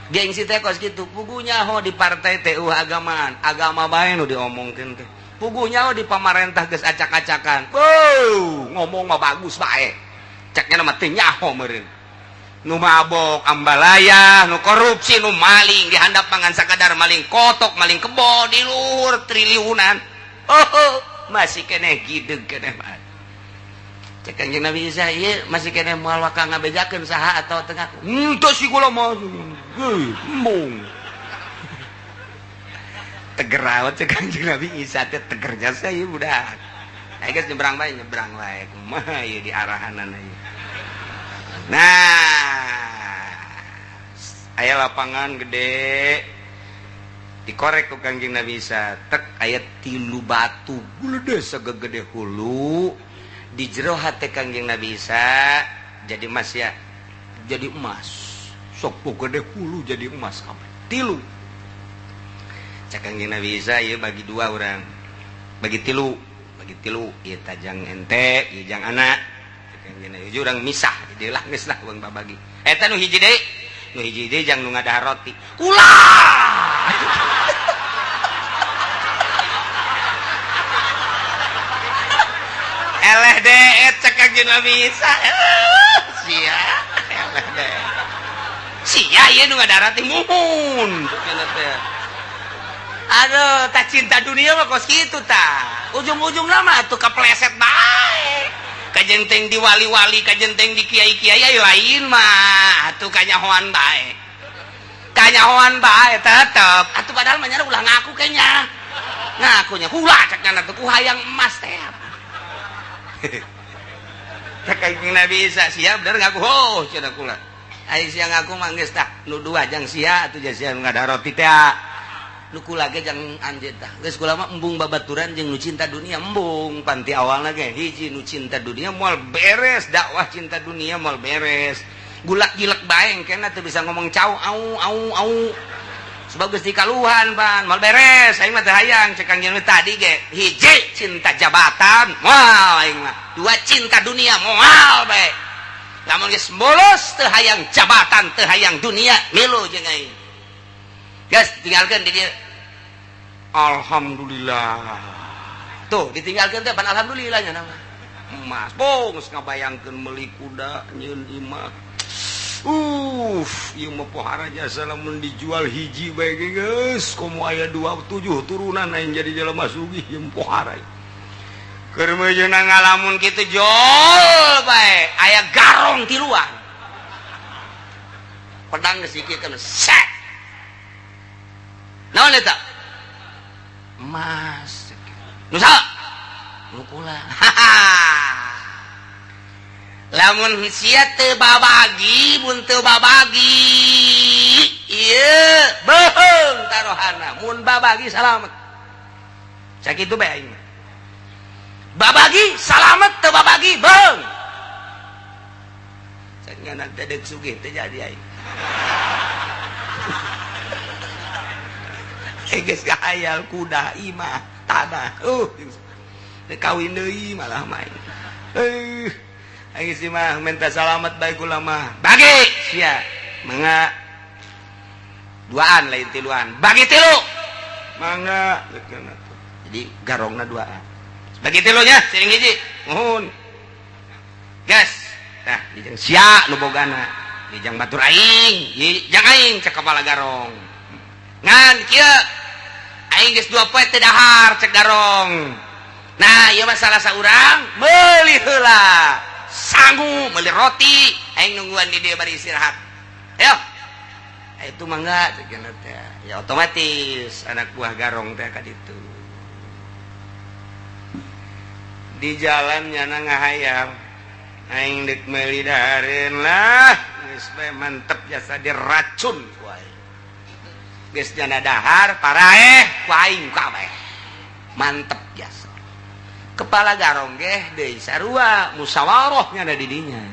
Gengsi teh kos kitu. Pugunya ho di partai teh agamaan. Agama bae nu diomongkeun teh. Pugunya ho di pamarentah geus acak-acakan. Ngomong mah bagus bae. Ceknya mah teu nyaho meureun. Nu mabok ambalaya, nu korupsi, nu maling di handap pangan sakadar maling kotok, maling kebo di luhur triliunan. Masih keneh gideg keneh mah. Cek Kangjeng Nabi Isa ieu masih keneh moal waka ngabejakeun saha atau tengah. Teu si kula mah. Embung. Tegerawat cek Kangjeng Nabi Isa teh teger jasa ieu budak. Ayo guys nyebrang wae kumaha ieu di arahanan ieu. Nah. Aya lapangan gede. Dikorek ku Kangjeng Nabi Isa, tek aya 3 batu gede segede hulu. Di jero hate Kangjeng Nabi Isa jadi emas ya, jadi emas sok gede hulu jadi emas kabeh 3. Cak Kangjeng Nabi Isa ieu bagi 2 urang, bagi 3 ieu tajang ente ieu jang anak. Cak Kangjeng Nabi Isa urang misah jadi lah geus lah urang babagi eta nu hiji deui jang nu ngadahar roti ulah. Eleh deet cek Kangjeng Nabi Isa. Sia eleh deet. Sia ieu nu ngadahar teh muhun. Aduh, tak cinta dunia mah kos kitu tah. Ujung-ujungna mah atuh kapleset bae. Kajenteng di wali-wali, kajenteng di kiai-kiai lain mah atuh kanyahoan bae. Kanyahoan bae tetep. Atuh padahal mah nya ulah ngaku kayaknya. Ngakunya hula cekna atuh ku hayang emas teh. Kangjeng Nabi Isa sia bener ngaku ho cenah kula. Ai sia ngaku mah geus tah nu 2 jang sia atuh sia nu ngadahar roti teh. Nu kula ge jang anjeun tah. Geus kula mah embung babaturan jeung nu cinta dunia embung panti awalna ge hiji nu cinta dunia moal beres dakwah cinta dunia moal beres. Gulak-gilek bae engkena teu bisa ngomong cau au. Sebab geus dikaluhan pan moal beres aing mah teu hayang cek Kangjeng tadi ge hiji cinta jabatan moal aing mah 2 cinta dunia moal bae lamun geus bolos teu hayang jabatan teu hayang dunia milu jeung aing geus tinggalkeun di dieu alhamdulillah tuh ditinggalkeun teh pan alhamdulillah nya nama emas geus ngabayangkeun meuli kuda nyeun imah. Ieu mah pohara jasa lamun dijual hiji bae geus komo aya 27 turunan aing jadi jelema sugih ieu pohara. Keur mejeuna ngalamun kitu jol bae aya garong tiluan. Pedang geus dikikeun set. Naon eta? Emas. Nu saha? Nu kula. Lamun sia teu babagi mun teu babagi ieu beheung tarohana mun babagi salamet sakitu bae aing babagi salamet teu babagi beheung saengana dedeg sugih teh jadi aing geus gahayal kuda imah tanah kawin deui malah main aing si mah minta salamet bae kula mah bagi sia mangga duaan lain tiluan bagi tilu mangga jadi garongna duaan bagi tilunya sering hiji nuhun gas tah dijang sia nu bogana dijang batur aing dijang aing cek kepala garong ngan kieu aing geus 2 poe teh dahar cek garong nah ieu mah salah saurang meuli heula sangu meuli roti aing nungguan di dieu bari istirahat ayo itu mangga cenah teh ya otomatis anak buah garong teh ka ditu di jalan nyana ngahayal aing deuk meuli dahareun lah geus bae mantep jasa diracun ku aing geus nyana dahar paraeh ku aing kabeh mantep jasa kepala garong ge deui sarua musyawarah nyana di dinya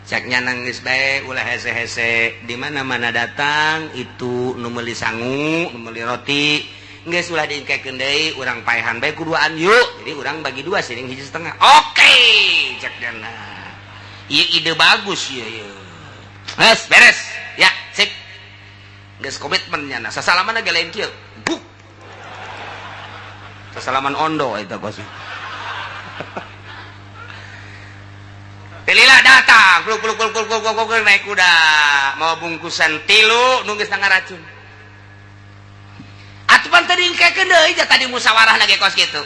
cek nyana geus bae ulah hese-hese di mana-mana datang itu nu meuli sangu nu meuli roti geus ulah diingkekeun deui urang paehan bae kuduaan yuk jadi urang bagi 2 siring hiji setengah oke cek dana ieu ide bagus ieu geus beres ya sip geus komitmen nyana sasalaman ge lain kieu buk sasalaman ondo eta bos Pilihlah datang, kuluk naik kuda, mau bungkusan tilu, nunggu setengah racun. Atupan tadi ingkekeun deui tadi musyawarah lagi kos gitu.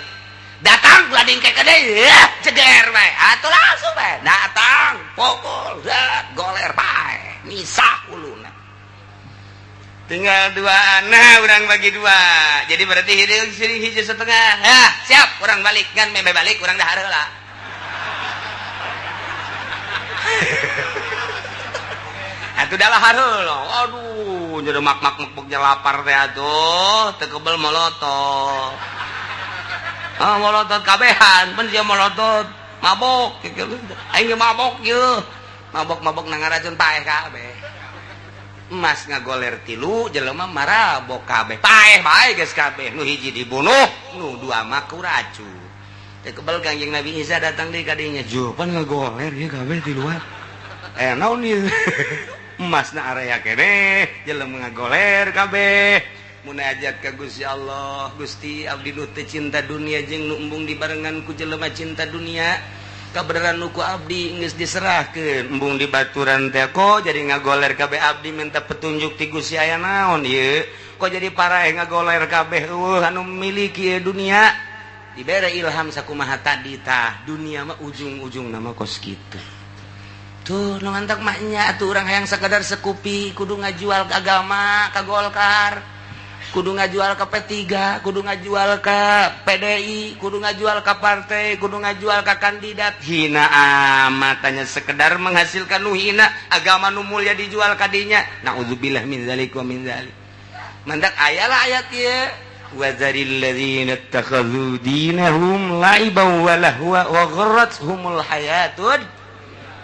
Datang ulah diingkekeun deui, ceger bae. Atuh langsung bae. Datang, pokol, goler bae, misah uluna. Tinggal 2 anak, urang bagi 2. Jadi berarti hiji setengah. Ya, siap, urang balik kan membe balik urang dahar heula. Atuh dah lahar heula. Aduh, jadi mak lapar teh atuh, teu kebel molotot. Ah, molotot kabehan, mun sia molotot mabok kieu. Aing ge mabok ieu. Mabok nang ngaracun paeh kabeh. Emas ngagoler tilu, jelema marabok kabeh. Paeh bae geus kabeh. Nu hiji dibunuh, nu 2 mah ku racun. Teu kebal Kangjeng Nabi Isa datang deui ka dinya. Jupan ngagoler ieu kabeh tiluan. Naon ieu? Emasna area keneh, jelema ngagoler kabeh. Munajat ka Gusti Allah, Gusti abdi nu teu cinta dunia jeung nu embung dibarengan ku jelema cinta dunia. Kabeneran nu ku abdi geus diserahkeun, embung di baturan teh kok jadi ngagoler kabeh abdi minta petunjuk ti Gusti aya naon ieu? Kok jadi paraeh ngagoler kabeh anu miliki dunia? Dibere ilham sakumaha tadi tah dunia mah ujung-ujung nama kos kitu tuh nu mantak maknya atuh urang hayang sakadar sekupi kudu ngajual ke agama ka Golkar kudu ngajual ke P3 kudu ngajual ke PDI kudu ngajual ke partai kudu ngajual ke kandidat hina amat tanya sekedar menghasilkan nu hina agama nu mulia dijual kadinya naudzubillah min zalik wa min zalik mantak ayalah ayat ieu wazaril ladzina ittakhadhu dinahum la'iban wa lahwa wa gharratuhumul hayatud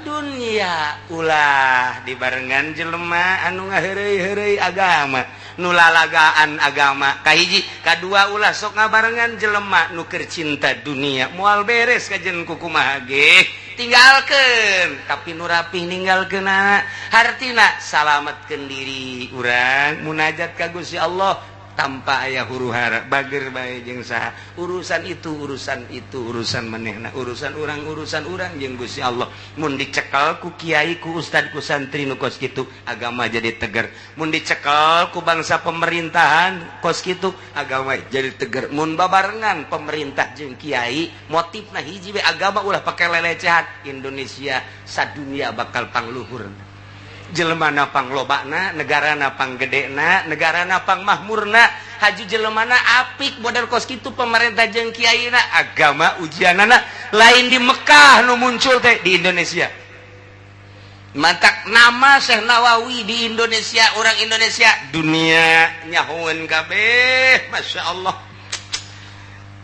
dunya ulah dibarengan jelema anu ngaheureuy-heureuy agama nu lalagaan agama kahiji kadua ulah sok ngabarengan jelema nu keur cinta dunia moal beres kajen kukumaha ge tinggalkeun tapi nu rapih ninggalkeunna hartina salametkeun diri urang munajat ka Gusti Allah tanpa aya huru-hara bager bae jeung saha urusan urusan manehna urusan urang jeung Gusti Allah mun dicekel ku kiai ku ustad ku santri nu kos kitu agama jadi tegar mun dicekel ku bangsa pemerintahan kos kitu agama jadi tegar mun babarengan pemerintah jeung kiai motifna hiji we agama ulah pake lelecehan Indonesia sadunia bakal pangluhur jelemana panglobana negarana panggedena negarana pangmahmurna haji jelemana apik model kos kitu pemerintah jeung kiaina agama ujianana lain di Mekah nu muncul teh di Indonesia Mantak nama Syekh Nawawi di Indonesia, orang Indonesia dunia nyahoeun kabeh, Masya Allah.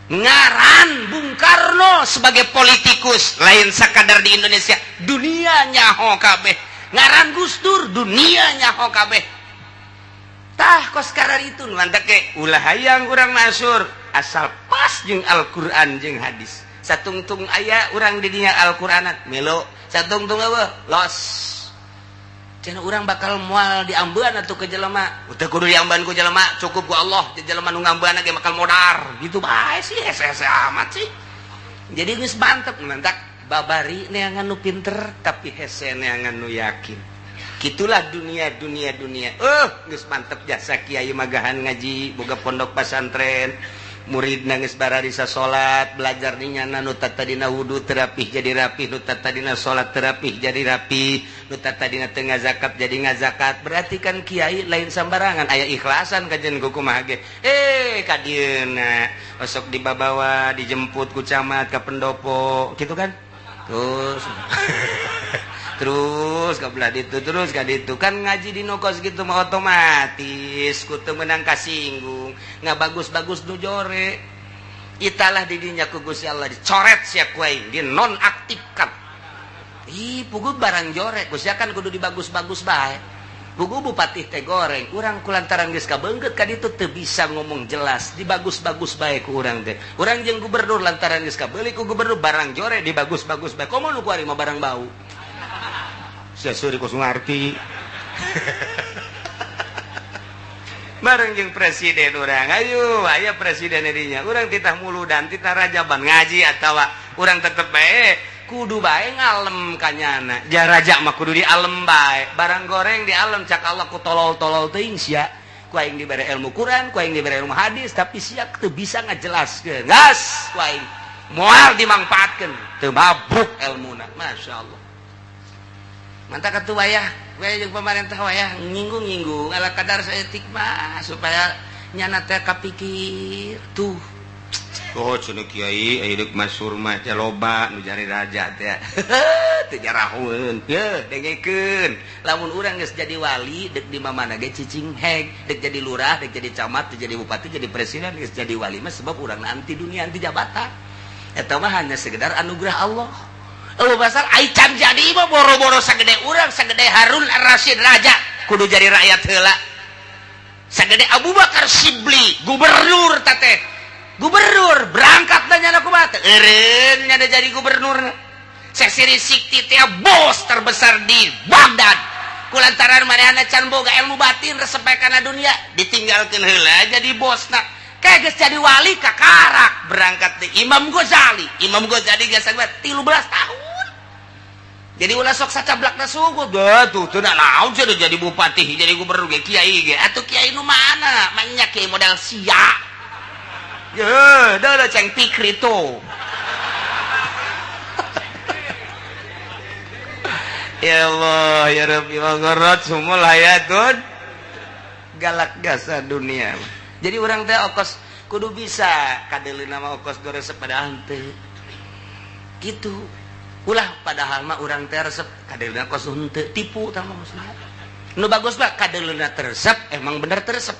Ngaran Bung Karno sebagai politikus lain sakadar di Indonesia, dunia nyaho kabeh. Ngaran Gus Dur, dunia nyaho kabeh. Tah kos karar itu mantak ke ulah hayang urang masyhur asal pas jeung Al-Qur'an jeung hadis. Satungtung aya urang di dinya Al-Qur'anat melo, satungtung eueuh los. Cenah urang bakal moal diambeun atuh ke jelema. Teu kudu diambeun ku jelema, cukup ku Allah. Jelema nu ngambeun ge bakal modar. Gitu bae sih, hese-hese amat sih. Jadi geus mantep mantak babari neangan nu pinter tapi hese neangan nu yakin. Gitulah dunia. Geus mantep jasa kiai magahan ngaji, boga pondok pesantren. Murid nangis baradisa salat, belajar dinyana nu tatadina wudu terapih jadi rapih, nu tatadina salat terapih jadi rapih, nu tatadina teu ngazakat jadi ngazakat. Berarti kan kiai lain sambarangan, aya ikhlasan kajen kumaha ge. Ka dieuna osok dibabawa, dijemput ku camat ka pendopo, gitu kan? Terus kabelah ditu terus ka ditu kan ngaji di nokos gitu mah otomatis kudu menang kasinggung nggak bagus-bagus nu jore italah di dinya ku Gusti Allah dicoret sia kuaing di nonaktifkan pugu barang jore Gusti kan kudu dibagus-bagus bae pugu bupati teh goreng urang kulantaran geus kabeungkeut ka ditu teu bisa ngomong jelas dibagus-bagus bae ku urang teh urang jeung gubernur lantaran geus kabeuli ku gubernur barang jore dibagus-bagus bae komo nu kuari mah barang bau suri kos ngarti bareng jeung presiden urang ayo aya presiden dirinya urang titah muludan titah rajaban ngaji atawa urang tetep bae kudu bae ngalem kanyana ja raja mah kudu dialem bae barang goreng dialem cak Allah ku tolol-tolol teuing sia ku aing dibere ilmu Quran ku aing dibere ilmu hadis tapi sia teu bisa ngajelaskeun gas ku aing moal dimangpaatkeun teu mabuk ilmuna masyaallah. Mantap atuh wayah jeung pemerintah wayah nyinggung-nyinggung ala kadar saeutik mah supaya nyana teh kapikir tuh. Oh cenah kiai aya deuk masyhur mah teh loba nu jari raja teh. Teu jaraheun. Ye dengekeun. Lamun urang geus jadi wali deuk di mamana ge cicing heg, deuk jadi lurah, deuk jadi camat, deuk jadi bupati, jadi presiden geus jadi wali mah sebab urang anti dunia anti jabatan. Eta mah hanya sekedar anugerah Allah. Pasal ai can jadi mah boro-boro sagede urang sagede Harun Ar-Rasyid raja kudu jadi rakyat heula sagede Abu Bakar Shibli gubernur teh gubernur berangkat da nyana kumaha teh eureun nya jadi gubernur Sesiri Sikti teh bos terbesar di Baghdad kulantaran manehna can boga ilmu batin resep kana dunia ditinggalkeun heula jadi bosna kayak geus jadi wali kakarak berangkat di Imam Ghazali geus 13 tahun jadi ulah sok sacablakna sugu tuh teu naon jadi bupati jadi gubernur ge kiai ge atuh kiai nu mana manya kiai modal sia ye da ceng pikri tuh ya Allah ya Rabbi wa sumul hayatun galak gasa dunia. Jadi orang teh okos kudu bisa kadeulin nama okos gore resep padahal teu gitu ulah padahal mah urang teh resep kadeulina kos henteu tipu tah maksudna nu bagus mah kadeulina resep emang bener resep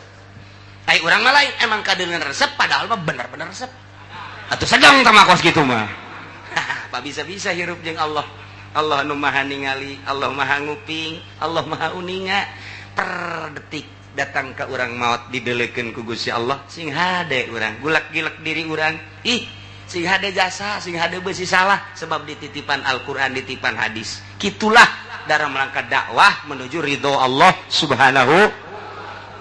ai urang mah lain emang kadeulina resep padahal mah bener-bener resep atuh sedang tah kos kitu mah apa bisa-bisa hirup jeung Allah nu maha ningali Allah maha nguping Allah maha uninga per detik datang ke urang maut didelekeun ku Gusti Allah sing hade urang gulak-gilak diri urang sing hade jasa sing hade beusi salah sebab dititipan Al-Qur'an dititipan hadis kitulah dalam rangka dakwah menuju ridho Allah Subhanahu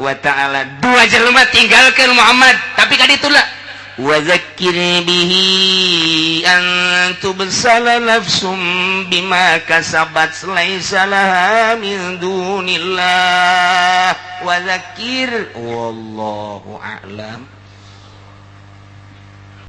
wa ta'ala dua jelema tinggalkeun Muhammad tapi kaditulah wa dzakkir bihi an tubsala nafsum bima kasabat laisa laha min dunillah wa dzakkir wallahu a'lam.